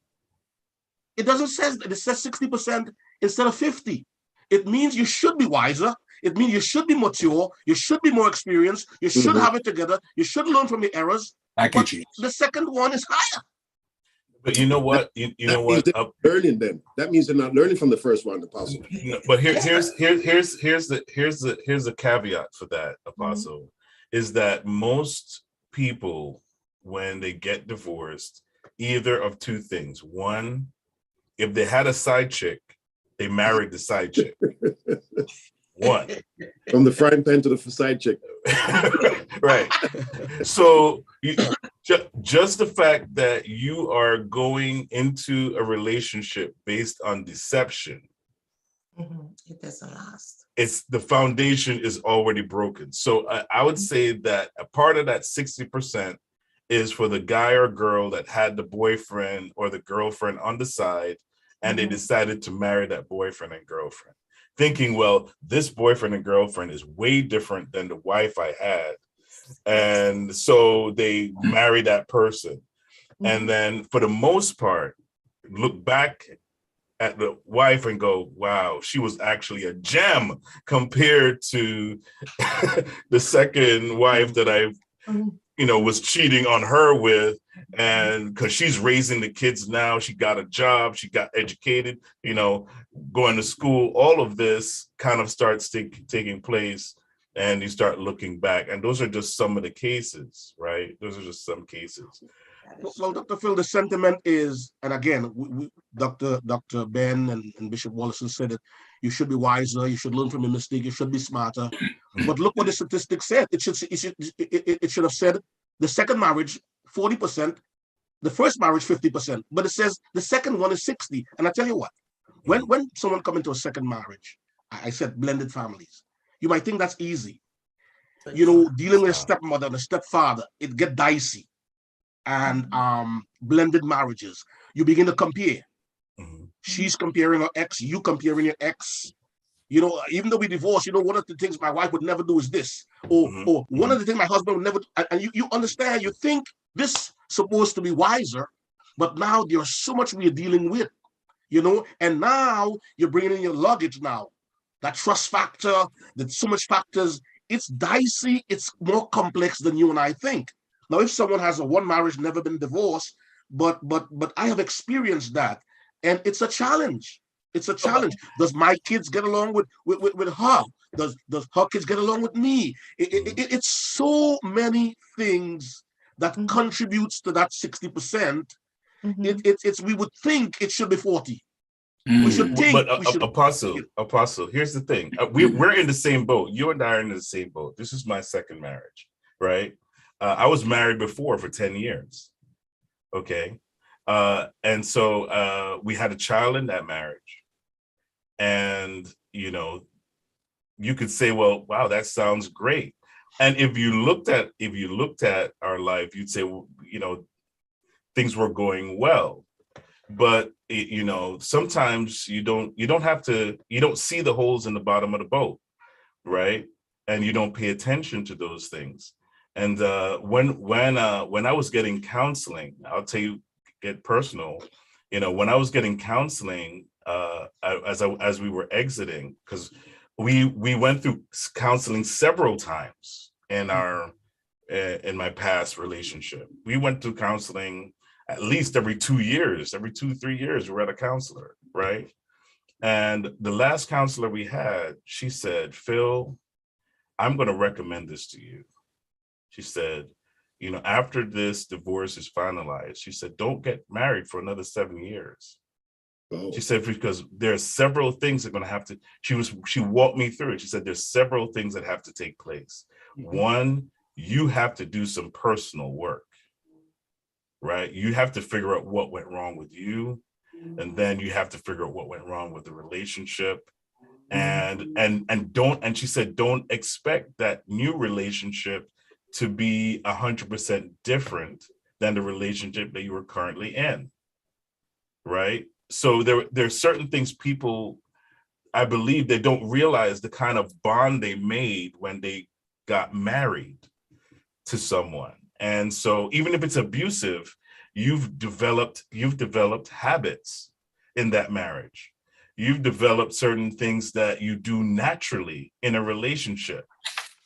it doesn't say that. It says 60% instead of 50. It means you should be wiser. It means you should be mature. You should be more experienced. You should have it together. You should learn from your errors. But the second one is higher.
But you know what? You know what?
Learning them. That means they're not learning from the first one, Apostle.
But here's the caveat for that, Apostle, is that most people, when they get divorced, either of two things. One, if they had a side chick, they married the side chick. One.
From the frying pan to the side chick.
Right. So just the fact that you are going into a relationship based on deception,
it doesn't last.
It's the foundation is already broken. So I would say that a part of that 60% is for the guy or girl that had the boyfriend or the girlfriend on the side, and they decided to marry that boyfriend and girlfriend, thinking, well, this boyfriend and girlfriend is way different than the wife I had. And so they marry that person. And then for the most part, look back at the wife and go, wow, she was actually a gem compared to the second wife that I, was cheating on her with. And because she's raising the kids now, she got a job, she got educated, going to school, all of this kind of starts taking place. And you start looking back, and those are just some of the cases, right? Those are just some cases.
Well, Dr. Phil, the sentiment is, and again, Dr. Ben and Bishop Wolliston said that you should be wiser, you should learn from your mistake, you should be smarter. But look what the statistics said. It should have said the second marriage 40%, the first marriage 50%, but it says the second one is 60. And I tell you what, when someone come into a second marriage, I said blended families. You might think that's easy. Dealing with a stepmother and a stepfather, it get dicey. And blended marriages, you begin to compare. She's comparing her ex, you comparing your ex. Even though we divorced, one of the things my wife would never do is this. Or one of the things my husband would never do. And you understand, you think this supposed to be wiser, but now there's so much we're dealing with, and now you're bringing in your luggage now. That trust factor, that so much factors, it's dicey, it's more complex than you and I think. Now, if someone has a one marriage, never been divorced, but I have experienced that, and it's a challenge. It's a challenge. Does my kids get along with her? Does her kids get along with me? It's so many things that contributes to that 60%. We would think it should be 40. We should think.
But Apostle, here's the thing. We're in the same boat. You and I are in the same boat. This is my second marriage, right? I was married before for 10 years. Okay. And so we had a child in that marriage. And, you know, you could say, well, wow, that sounds great. And if you looked at our life, you'd say, well, you know, things were going well. But you know, sometimes you don't see the holes in the bottom of the boat, right? And you don't pay attention to those things. And when I was getting counseling, I'll tell you, get personal. You know, when I was getting counseling, as we were exiting, because we went through counseling several times in my past relationship. We went through counseling at least every 2 years, every 2-3 years, we were at a counselor, right? And the last counselor we had, she said, Phil, I'm going to recommend this to you. She said, you know, after this divorce is finalized, she said, don't get married for another 7 years. Oh. She said, because there are several things that are going to have to, she walked me through it. She said, there's several things that have to take place. Mm-hmm. One, you have to do some personal work. Right? You have to figure out what went wrong with you. And then you have to figure out what went wrong with the relationship. And she said, don't expect that new relationship to be 100% different than the relationship that you were currently in. Right? So there's certain things people, I believe, they don't realize the kind of bond they made when they got married to someone. And so even if it's abusive, you've developed habits in that marriage. You've developed certain things that you do naturally in a relationship,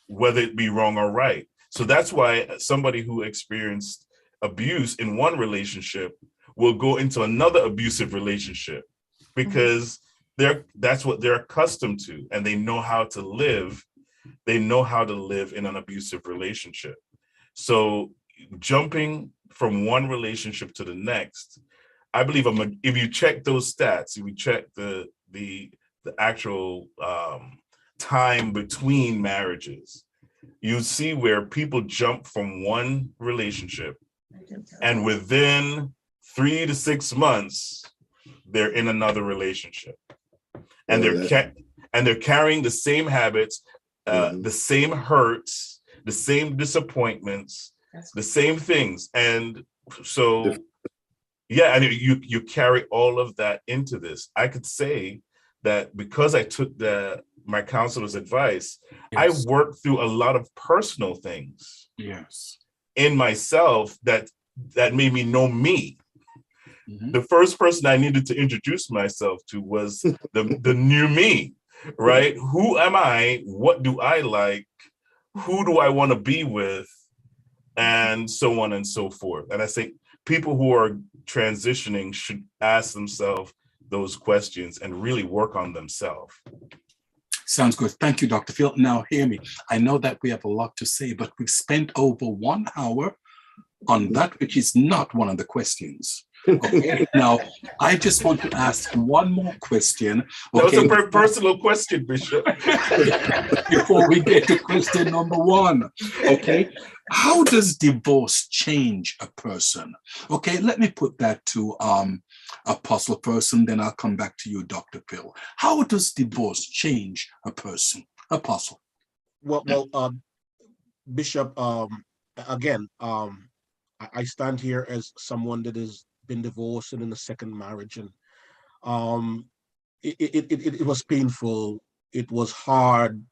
whether it be wrong or right. So that's why somebody who experienced abuse in one relationship will go into another abusive relationship, because that's what they're accustomed to, and they know how to live. They know how to live in an abusive relationship. So jumping from one relationship to the next, I believe if you check those stats, if you check the actual time between marriages, you see where people jump from one relationship and within 3 to 6 months, they're in another relationship. And they're carrying the same habits, the same hurts, the same disappointments, the same things. And so, yeah, and you carry all of that into this. I could say that because I took my counselor's advice, yes, I worked through a lot of personal things, yes, in myself that made me know me. Mm-hmm. The first person I needed to introduce myself to was the new me, right? Who am I? What do I like? Who do I want to be with? And so on and so forth. And I think people who are transitioning should ask themselves those questions and really work on themselves.
Sounds good. Thank you, Dr. Phil. Now, hear me. I know that we have a lot to say, but we've spent over 1 hour on that, which is not one of the questions. Okay, now I just want to ask one more question. Okay.
That was a very personal question, Bishop.
Before we get to question number 1, okay, how does divorce change a person? Okay, let me put that to Apostle first, and then I'll come back to you, Dr. Phil. How does divorce change a person? Apostle.
Well, Bishop, again, I stand here as someone that has been divorced and in a second marriage, and it was painful. It was hard.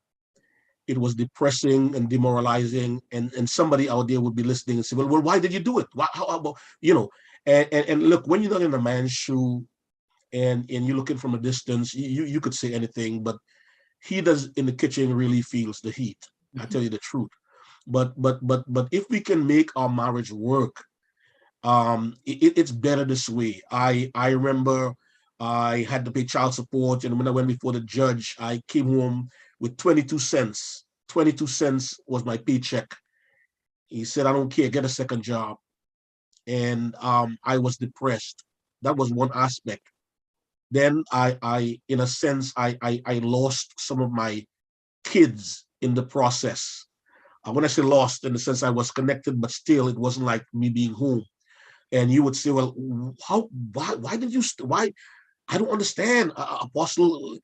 It was depressing and demoralizing. And somebody out there would be listening and say, well, why did you do it? How, you know? And look, when you're not in a man's shoe, and you're looking from a distance, you could say anything, but he does in the kitchen really feels the heat. Mm-hmm. I tell you the truth. But if we can make our marriage work, it's better this way. I remember I had to pay child support, and when I went before the judge, I came home with 22 cents. 22 cents was my paycheck. He said, I don't care, get a second job. And I was depressed. That was one aspect. Then I in a sense, I lost some of my kids in the process. when I say lost, in the sense I was connected, but still it wasn't like me being home. And you would say, well, why did you, why? I don't understand, Apostle.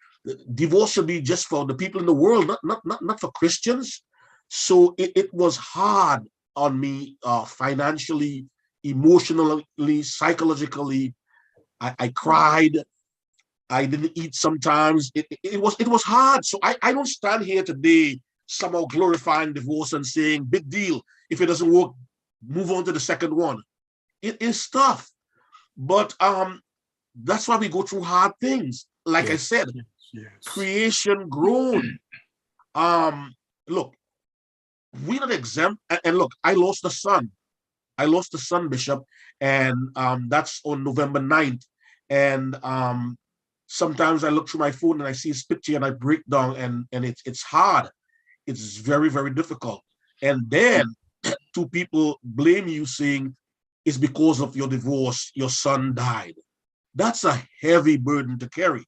Divorce should be just for the people in the world, not for Christians. So it was hard on me, financially, emotionally, psychologically. I cried. I didn't eat sometimes. It was hard. So I don't stand here today somehow glorifying divorce and saying big deal. If it doesn't work, move on to the second one. It is tough, but that's why we go through hard things. Like I said, creation grown. Look, we're not exempt. And look, I lost a son. Bishop, and that's on November 9th. And sometimes I look through my phone and I see his picture and I break down, and it's hard. It's very, very difficult. And then two people blame you saying it's because of your divorce, your son died. That's a heavy burden to carry.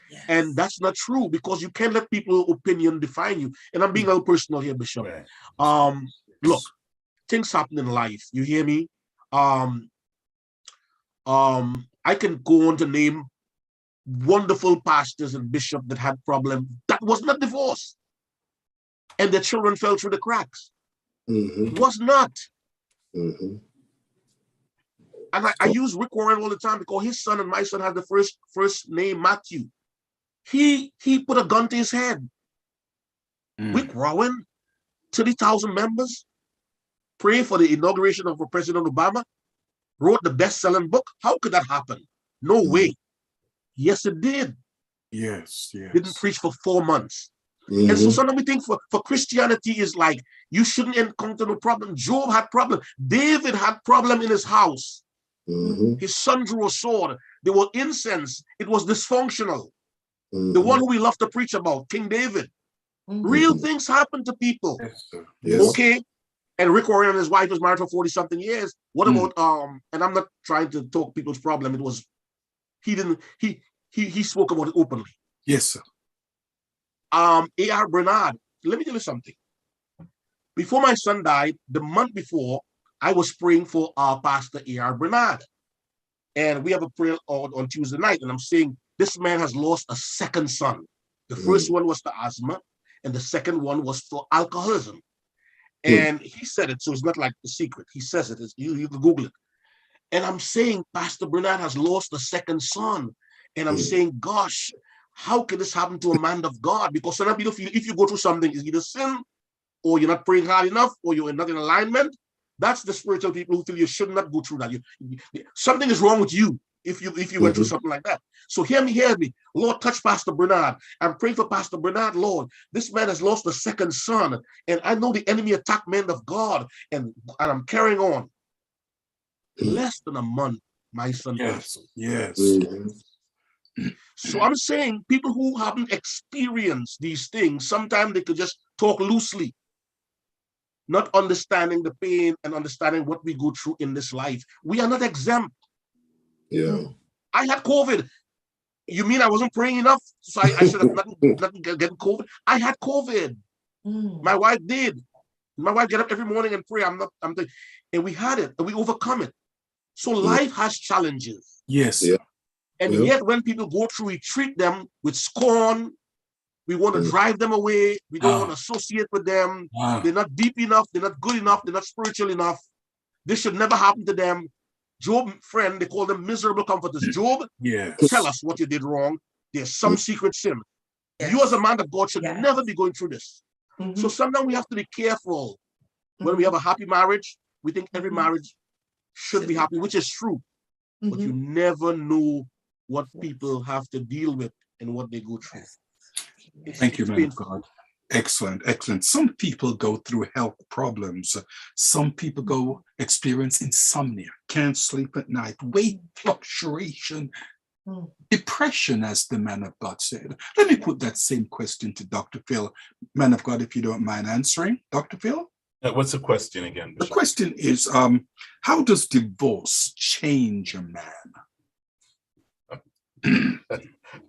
Yes. And that's not true, because you can't let people's opinion define you. And I'm being a little personal here, Bishop. Right. Look, things happen in life. You hear me? I can go on to name wonderful pastors and bishops that had problems. That was not divorce. And their children fell through the cracks. It was not. And I use Rick Warren all the time because his son and my son had the first name, Matthew. He put a gun to his head. Rick Warren, 30,000 members, pray for the inauguration of President Obama, wrote the best-selling book. How could that happen? No way. Yes, it did.
Yes.
Didn't preach for 4 months. And so sometimes we think for Christianity is like, you shouldn't encounter no problem. Job had problem. David had problem in his house. His son drew a sword. There was incense. It was dysfunctional. The one who we love to preach about, King David. Real things happen to people. Yes. Okay. And Rick Warren and his wife was married for 40-something years. What about and I'm not trying to talk people's problem. It was he spoke about it openly.
Yes, sir.
A.R. Bernard, let me tell you something. Before my son died, the month before, I was praying for our pastor A.R. Bernard. And we have a prayer on Tuesday night, and I'm saying this man has lost a second son. The first one was to asthma, and the second one was for alcoholism. And he said it, so it's not like a secret. He says it. You can Google it. And I'm saying Pastor Bernard has lost a second son. And I'm saying, gosh, how can this happen to a man of God? Because some people feel if you go through something, it's either sin, or you're not praying hard enough, or you're not in alignment. That's the spiritual people who feel you should not go through that. Something is wrong with you if you went through something like that. So hear me. Lord, touch Pastor Bernard. I'm praying for Pastor Bernard, Lord. This man has lost a second son, and I know the enemy attacked men of God, and I'm carrying on. Less than a month, my son passed.
Yes.
So I'm saying people who haven't experienced these things, sometimes they could just talk loosely, not understanding the pain and understanding what we go through in this life. We are not exempt.
Yeah.
I had COVID. You mean I wasn't praying enough? So I should have not getting COVID. I had COVID. My wife did. My wife get up every morning and pray. And we had it, and we overcome it. So life has challenges.
Yes.
Yeah.
And yet when people go through, we treat them with scorn. We want to drive them away. We don't want to associate with them. They're not deep enough. They're not good enough. They're not spiritual enough. This should never happen to them. Job, friend, they call them miserable comforters. Job, tell us what you did wrong. There's some secret sin. Yes. You as a man of God should never be going through this. So sometimes we have to be careful. When we have a happy marriage, we think every marriage should be happy, which is true. But you never know what people have to deal with and what they go through.
Thank you, man of God. Excellent. Some people go through health problems. Some people go experience insomnia, can't sleep at night, weight fluctuation, depression, as the man of God said. Let me put that same question to Dr. Phil. Man of God, if you don't mind answering. Dr. Phil?
What's the question again, Bishop?
The question is, how does divorce change a man?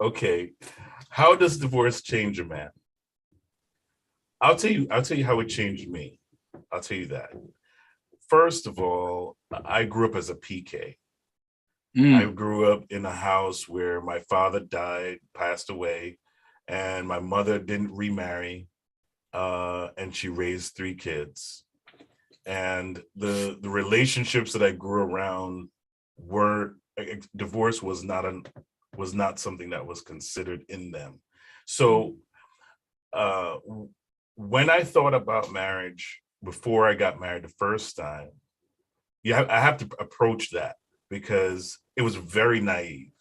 Okay. How does divorce change a man? I'll tell you how it changed me. I'll tell you that. First of all, I grew up as a PK. I grew up in a house where my father died, passed away, and my mother didn't remarry, and she raised 3 kids. And the relationships that I grew around were, divorce was not something that was considered in them. So when I thought about marriage before I got married the first time, I have to approach that because it was very naive.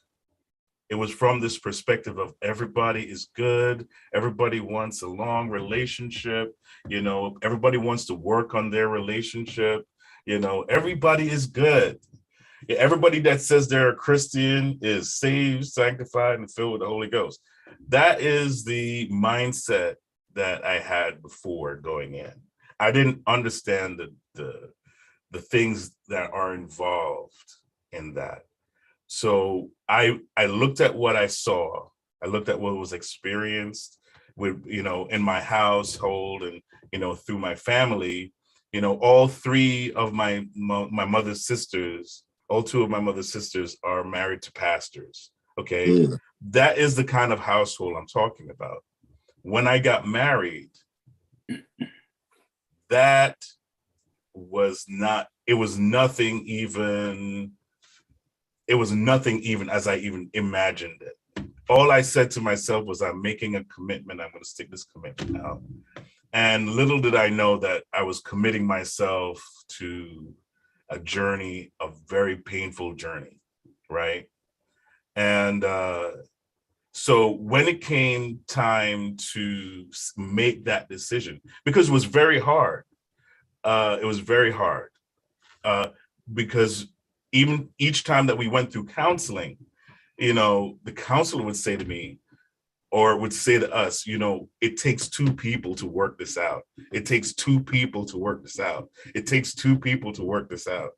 It was from this perspective of everybody is good, everybody wants a long relationship, everybody wants to work on their relationship, everybody is good. Everybody that says they're a Christian is saved, sanctified, and filled with the Holy Ghost. That is the mindset that I had before going in. I didn't understand the things that are involved in that. So I looked at what I saw. I looked at what was experienced with, in my household and, through my family. All 3 of my mother's sisters, all 2 of my mother's sisters are married to pastors. Okay. That is the kind of household I'm talking about. When I got married, that was not, it was nothing even as I even imagined it. All I said to myself was, I'm making a commitment. I'm going to stick this commitment out. And little did I know that I was committing myself to a journey, a very painful journey, right? And so when it came time to make that decision, because it was very hard, because even each time that we went through counseling, the counselor would say to me, or would say to us, it takes 2 people to work this out. It takes 2 people to work this out. It takes 2 people to work this out.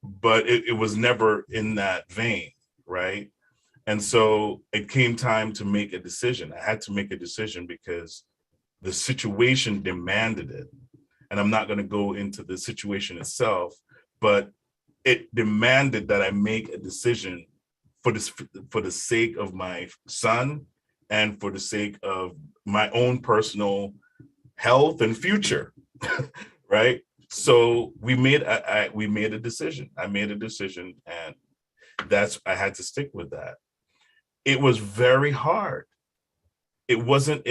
But it was never in that vein, right? And so it came time to make a decision. I had to make a decision because the situation demanded it. And I'm not going to go into the situation itself, but it demanded that I make a decision for the sake of my son and for the sake of my own personal health and future, right? So we made a decision. I made a decision, and I had to stick with that. It was very hard. It wasn't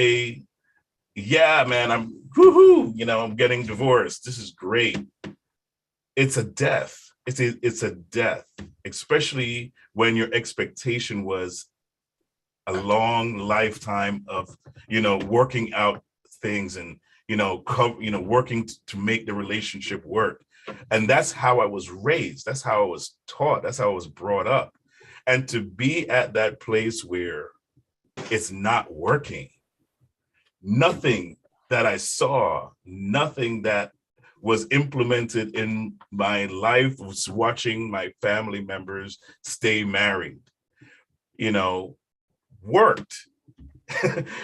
yeah, man, I'm woohoo, I'm getting divorced. This is great. It's a death. It's a death, especially when your expectation was a long lifetime of, working out things and, working to make the relationship work. And that's how I was raised. That's how I was taught. That's how I was brought up. And to be at that place where it's not working, nothing that I saw, nothing that was implemented in my life was watching my family members stay married, worked.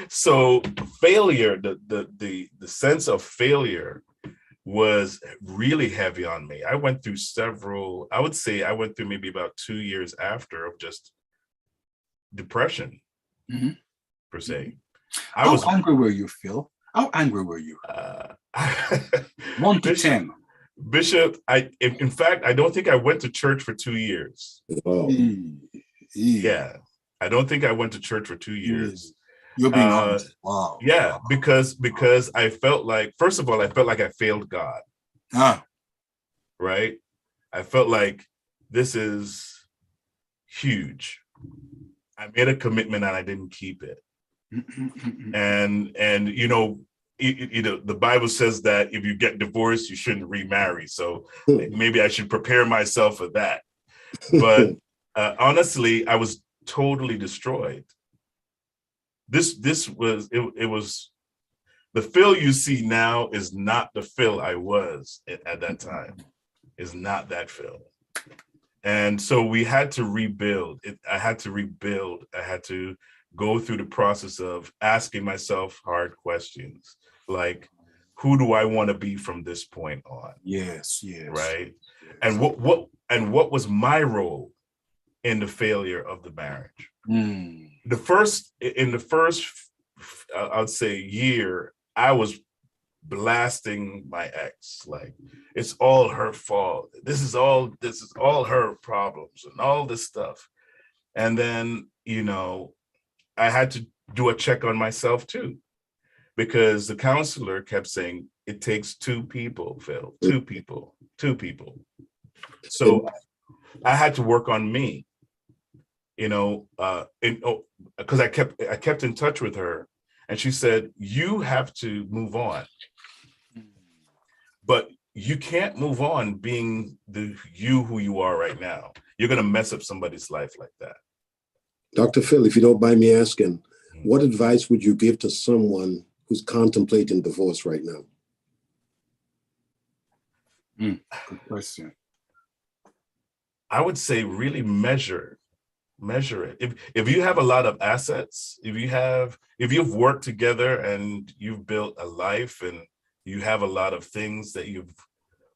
So failure, the sense of failure was really heavy on me. I went through maybe about 2 years after of just depression, per se.
How angry were you, Phil? How angry were you? 1 to 10.
Bishop, in fact, I don't think I went to church for 2 years.
Wow.
Yeah, I don't think I went to church for 2 years.
You're being honest. Wow.
Yeah,
wow.
because I felt like, first of all, I felt like I failed God. Right? I felt like this is huge. I made a commitment and I didn't keep it. And the Bible says that if you get divorced, you shouldn't remarry. So maybe I should prepare myself for that. But honestly, I was totally destroyed. It was the Phil you see now is not the Phil I was at that time. Is not that Phil. And so we had to rebuild. I had to rebuild. I had to go through the process of asking myself hard questions like, who do I want to be from this point on?
Yes, yes.
Right. And what was my role in the failure of the marriage? In the first, I'd say year, I was blasting my ex, like it's all her fault. This is all her problems and all this stuff. And then, I had to do a check on myself too, because the counselor kept saying it takes two people, Phil, two people. So I had to work on me, because I kept in touch with her, and she said, you have to move on, but you can't move on being who you are right now. You're going to mess up somebody's life like that.
Dr. Phil, if you don't mind me asking, what advice would you give to someone who's contemplating divorce right now?
Good question.
I would say really measure it. If you have a lot of assets, if you've worked together and you've built a life and you have a lot of things that you've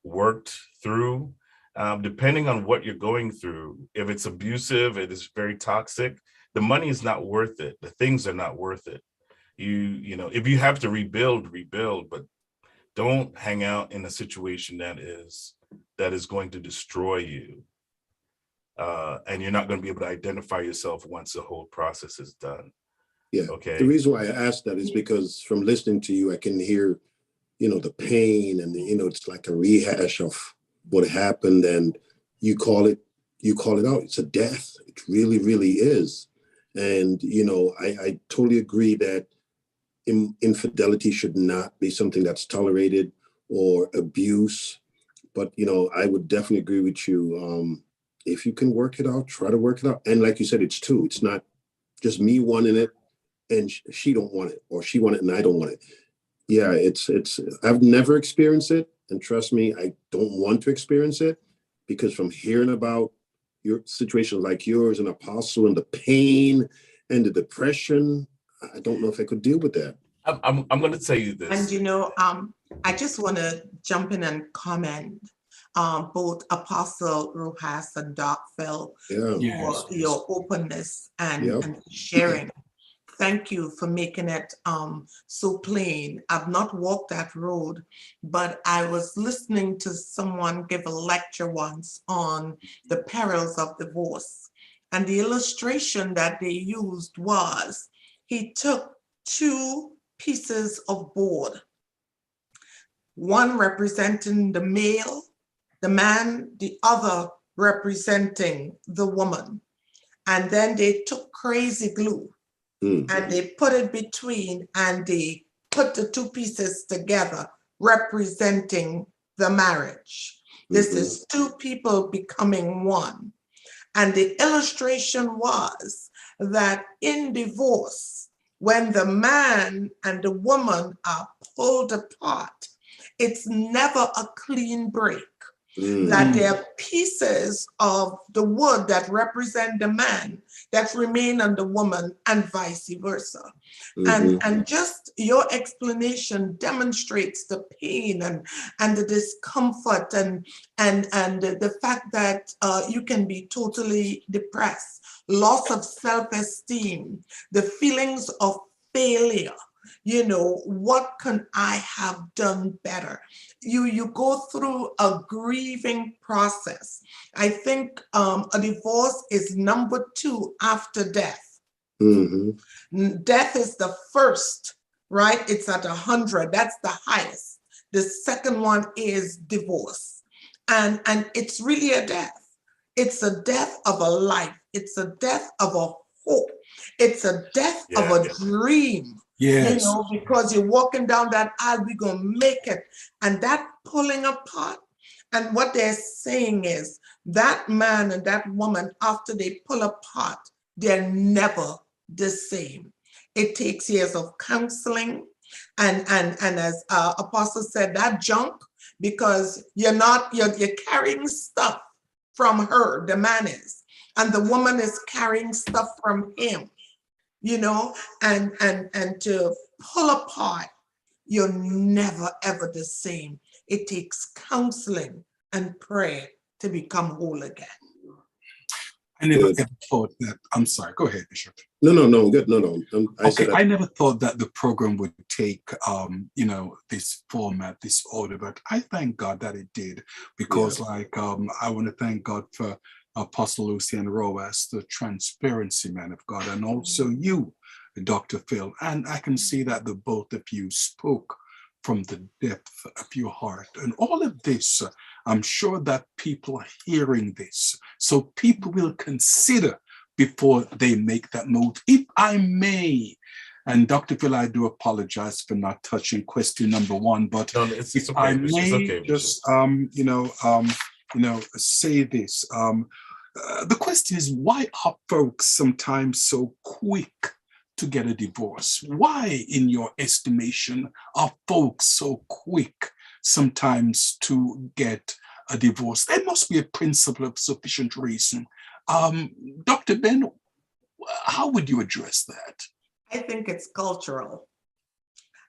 worked through, depending on what you're going through, if it's abusive, it is very toxic, the money is not worth it. The things are not worth it. If you have to rebuild, but don't hang out in a situation that is going to destroy you. And you're not going to be able to identify yourself once the whole process is done.
Yeah.
Okay.
The reason why I asked that is because from listening to you, I can hear, the pain and it's like a rehash of what happened, and you call it out. It's a death. It really, really is. And, I totally agree that infidelity should not be something that's tolerated or abuse. But, I would definitely agree with you. If you can work it out, try to work it out. And like you said, it's two. It's not just me wanting it and she don't want it, or she want it and I don't want it. Yeah, I've never experienced it. And trust me, I don't want to experience it, because from hearing about your situation like yours and Apostle and the pain and the depression, I don't know if I could deal with that.
I'm going to tell you this.
And I just want to jump in and comment both Apostle Rojas and Doc Phil for your openness and sharing. Thank you for making it so plain. I've not walked that road, but I was listening to someone give a lecture once on the perils of divorce. And the illustration that they used was, he took two pieces of board, one representing the male, the man, the other representing the woman. And then they took crazy glue and they put it between, and they put the two pieces together, representing the marriage. This is two people becoming one. And the illustration was that in divorce, when the man and the woman are pulled apart, it's never a clean break. That there are pieces of the wood that represent the man that remain on the woman, and vice versa. And just your explanation demonstrates the pain and the discomfort and the fact that you can be totally depressed, loss of self-esteem, the feelings of failure. What can I have done better? You go through a grieving process. I think a divorce is number 2 after death. Death is the first, right? It's at 100. That's the highest. The second one is divorce. And it's really a death. It's a death of a life. It's a death of a hope. It's a death of a dream.
Yes.
Because you're walking down that aisle, we're going to make it. And that pulling apart. And what they're saying is that man and that woman, after they pull apart, they're never the same. It takes years of counseling. And as Apostle said, that junk, because you're carrying stuff from her, the man is, and the woman is carrying stuff from him. And to pull apart, you're never, ever the same. It takes counseling and prayer to become whole again.
I never ever thought that. I'm sorry. Go ahead, Bishop.
No, good. No.
I never thought that the program would take, this format, this order, but I thank God that it did, because, I want to thank God for Apostle Lucien Rojas, the transparency man of God, and also you, Dr. Phil. And I can see that the both of you spoke from the depth of your heart. And all of this, I'm sure that people are hearing this. So people will consider before they make that move. If I may, and Dr. Phil, I do apologize for not touching question number one, but
no, it's
if
okay,
I
Bishop.
may
Okay,
just, say this. The question is, why are folks sometimes so quick to get a divorce? Why, in your estimation, are folks so quick sometimes to get a divorce? There must be a principle of sufficient reason. Dr. Ben, how would you address that?
I think it's cultural.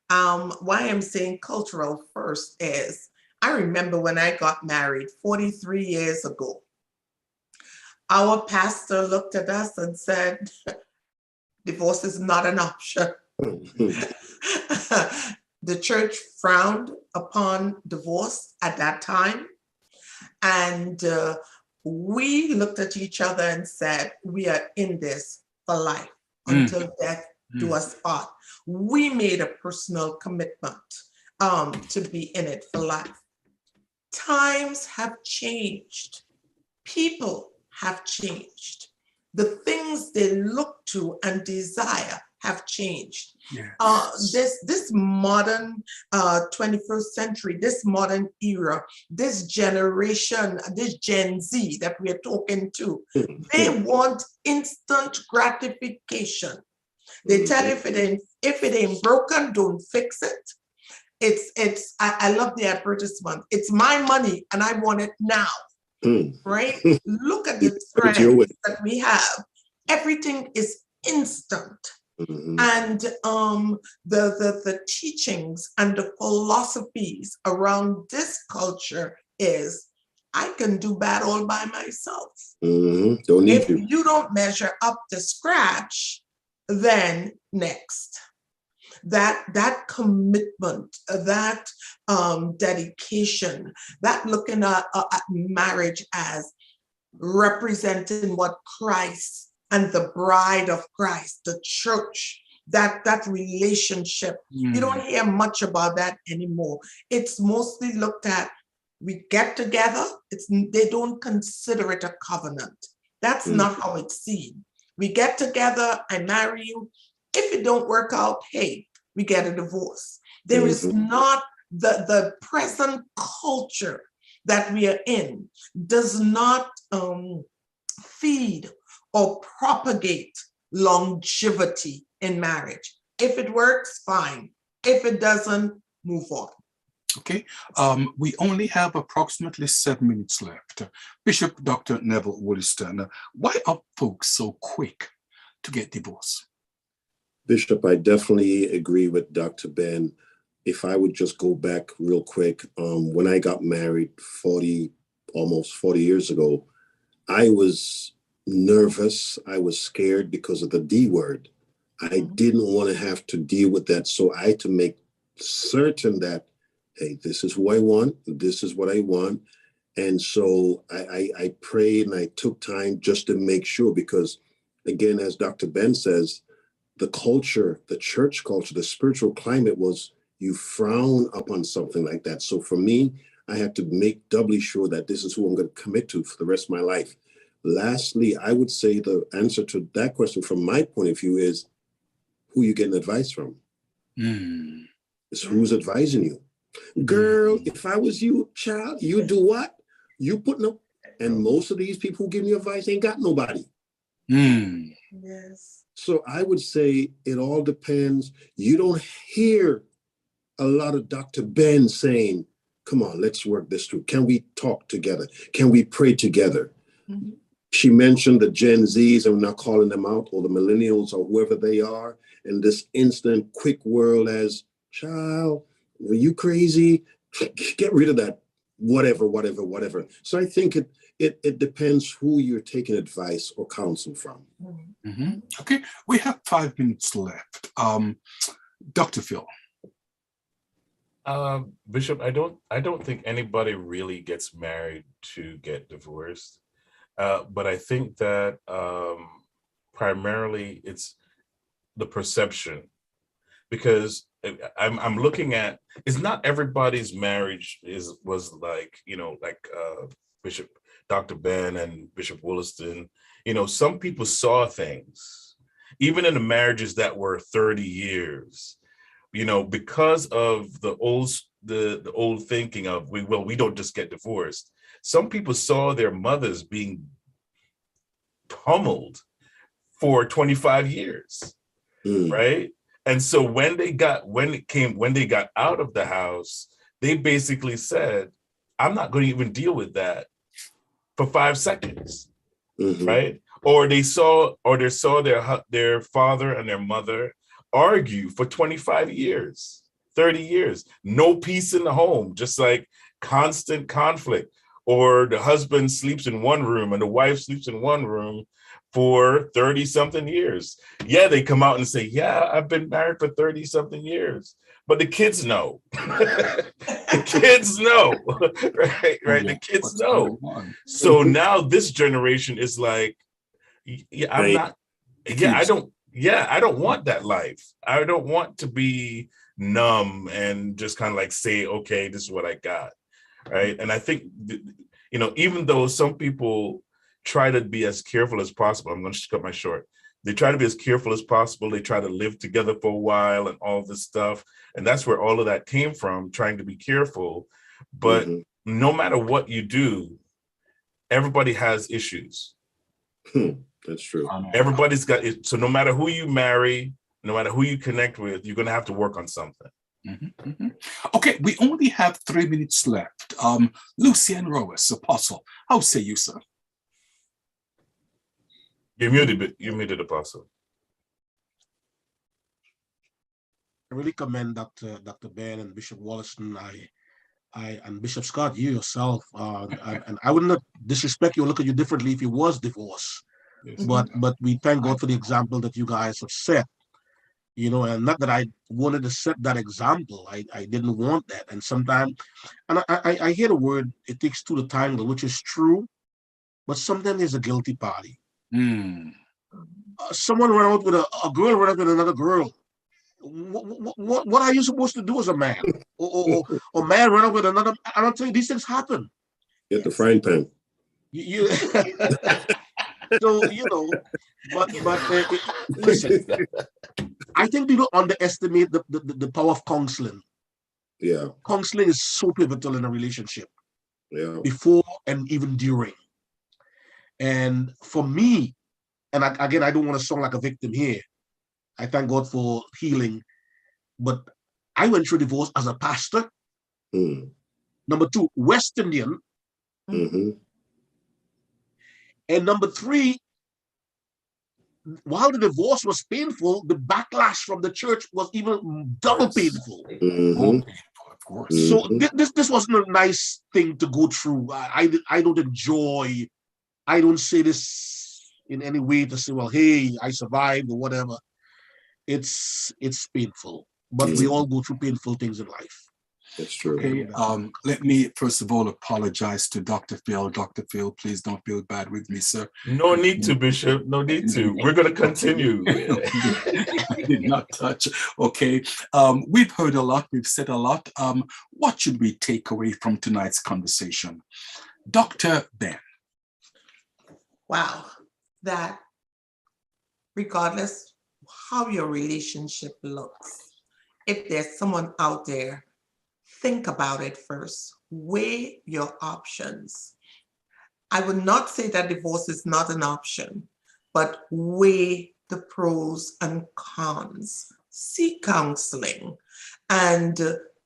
Why I'm saying cultural first is, I remember when I got married 43 years ago, our pastor looked at us and said, divorce is not an option. The church frowned upon divorce at that time. And we looked at each other and said, we are in this for life until death do us part. We made a personal commitment to be in it for life. Times have changed. People have changed. The things they look to and desire have changed.
Yes.
This modern 21st century, this modern era, this generation, this Gen Z that we're talking to, they want instant gratification. They tell you if it ain't broken, don't fix it. I love the advertisement. It's my money and I want it now. Right? Look at the trends that we have. Everything is instant. And the teachings and the philosophies around this culture is, I can do bad all by myself.
Don't need
if you don't measure up to scratch, then next. That commitment, that dedication, that looking at marriage as representing what Christ and the bride of Christ, the church, that relationship. You don't hear much about that anymore. It's mostly looked at, we get together, they don't consider it a covenant. That's not how it's seen. We get together, I marry you. If it don't work out, hey, we get a divorce. There is not the present culture that we are in does not feed or propagate longevity in marriage. If it works, fine. If it doesn't, move on.
Okay, we only have approximately 7 minutes left. Bishop Dr. Neville Wolliston, why are folks so quick to get divorced?
Bishop, I definitely agree with Dr. Ben. If I would just go back real quick, when I got married almost 40 years ago, I was nervous. I was scared because of the D word. I didn't want to have to deal with that. So I had to make certain that, hey, this is who I want. This is what I want. And so I prayed and I took time just to make sure, because again, as Dr. Ben says, the culture, the church culture, the spiritual climate was, you frown upon something like that. So for me, I had to make doubly sure that this is who I'm going to commit to for the rest of my life. Lastly, I would say the answer to that question from my point of view is, who you getting advice from? It's who's advising you. Girl, if I was you, child, you do what? You putting up, and most of these people who give you advice ain't got nobody.
Yes.
So I would say it all depends. You don't hear a lot of Dr. Ben saying, come on, let's work this through. Can we talk together? Can we pray together? She mentioned the Gen Zs, and we're not calling them out, or the millennials, or whoever they are, in this instant, quick world as, child, Are you crazy? Get rid of that. Whatever. So I think it depends who you're taking advice or counsel from.
Mm-hmm. Okay, we have 5 minutes left. Dr. Phil.
Bishop, I don't think anybody really gets married to get divorced. But I think that primarily it's the perception, because I'm looking at, it's not everybody's marriage was like, Bishop Dr. Ben and Bishop Wolliston. Some people saw things, even in the marriages that were 30 years, because of the old thinking of we don't just get divorced. Some people saw their mothers being pummeled for 25 years, right? And so when they got out of the house, they basically said, I'm not going to even deal with that for 5 seconds, right? Or they saw their father and their mother argue for 25 years, 30 years, no peace in the home, just like constant conflict. Or the husband sleeps in one room and the wife sleeps in one room for 30 something years. Yeah, they come out and say, yeah, I've been married for 30 something years. But the kids know. The kids know. Right? The kids know. So now this generation is like, I don't want that life. I don't want to be numb and just kind of like say, okay, this is what I got. Right. And I think, even though some people try to be as careful as possible, I'm going to cut my short. They try to be as careful as possible. They try to live together for a while and all this stuff. And that's where all of that came from, trying to be careful. But no matter what you do, everybody has issues.
That's true.
Everybody's got it. So no matter who you marry, no matter who you connect with, you're going to have to work on something.
Okay, we only have 3 minutes left. Lucien, Rojas, Apostle, how say you, sir?
You're muted, Apostle.
I really commend Dr. Ben and Bishop Wolliston. And Bishop Scott, you yourself, and I would not disrespect you or look at you differently if you was divorced. Yes. But we thank God for the example that you guys have set. And not that I wanted to set that example. I didn't want that. And sometimes, and I hear the word, it takes two to tangle, which is true, but sometimes there's a guilty party. Someone ran out with a girl ran out with another girl. What are you supposed to do as a man? or man run out with another? I don't tell you, these things happen.
Get the frying pan.
So, but listen, I think people underestimate the power of counseling.
Yeah.
Counseling is so pivotal in a relationship.
Yeah.
Before and even during. And for me, and again, I don't want to sound like a victim here. I thank God for healing. But I went through divorce as a pastor. Number 2, West Indian. And number 3, while the divorce was painful, the backlash from the church was even double painful.
Of course.
So this wasn't a nice thing to go through. I don't enjoy. I don't say this in any way to say, well, hey, I survived or whatever. It's painful, but we all go through painful things in life.
That's true.
Okay, let me first of all apologize to Dr. Phil. Dr. Phil, please don't feel bad with me, sir.
No need to, Bishop. No need to. We're going to continue.
I did not touch. Okay, we've heard a lot. We've said a lot. What should we take away from tonight's conversation? Dr. Ben.
Wow, that regardless how your relationship looks, if there's someone out there, think about it first. Weigh your options. I would not say that divorce is not an option, but weigh the pros and cons. Seek counseling and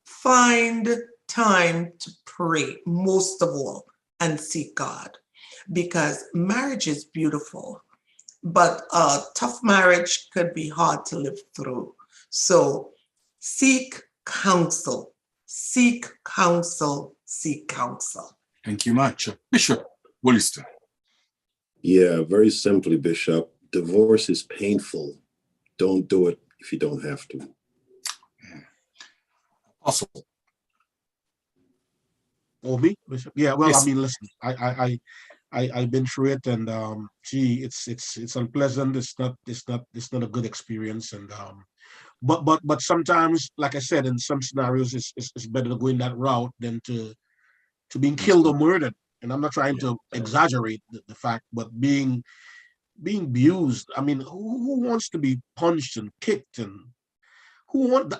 find time to pray, most of all, and seek God. Because marriage is beautiful, but a tough marriage could be hard to live through. So seek counsel seek counsel, seek counsel.
Thank you much. Bishop Wolliston.
Yeah, very simply, Bishop, divorce is painful. Don't do it if you don't have to.
Apostle.
Oh, me, Bishop? Yeah, well,
Yes.
I mean, listen, I've been through it, and gee, it's unpleasant. It's not a good experience, and but sometimes, like I said, in some scenarios, it's better to go in that route than to being killed or murdered. And I'm not trying to exaggerate the fact, but being abused. I mean, who wants to be punched and kicked, and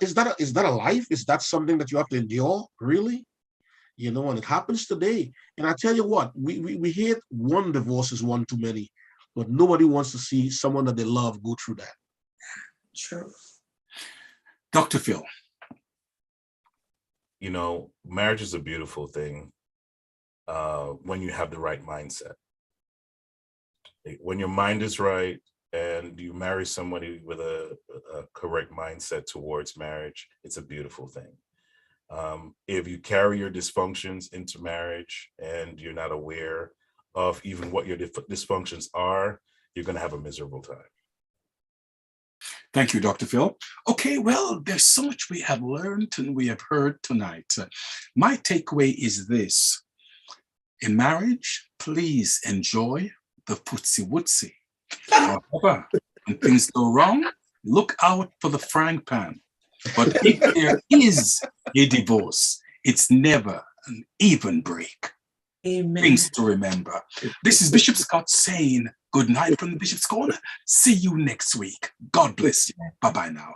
is that a life? Is that something that you have to endure? Really? You know, and it happens today. And I tell you what, we hate one divorce is one too many, but nobody wants to see someone that they love go through that.
True.
Dr. Phil.
You know, marriage is a beautiful thing when you have the right mindset. When your mind is right and you marry somebody with a correct mindset towards marriage, it's a beautiful thing. If you carry your dysfunctions into marriage and you're not aware of even what your dysfunctions are, you're going to have a miserable time.
Thank you, Dr. Phil. Okay, well, there's so much we have learned and we have heard tonight. My takeaway is this. In marriage, please enjoy the footsie-wootsy. However, when things go wrong, look out for the frying pan. But if there is a divorce, it's never an even break.
Amen.
Things to remember. This is Bishop Scott saying good night from the Bishop's Corner. See you next week. God bless you. Bye-bye now.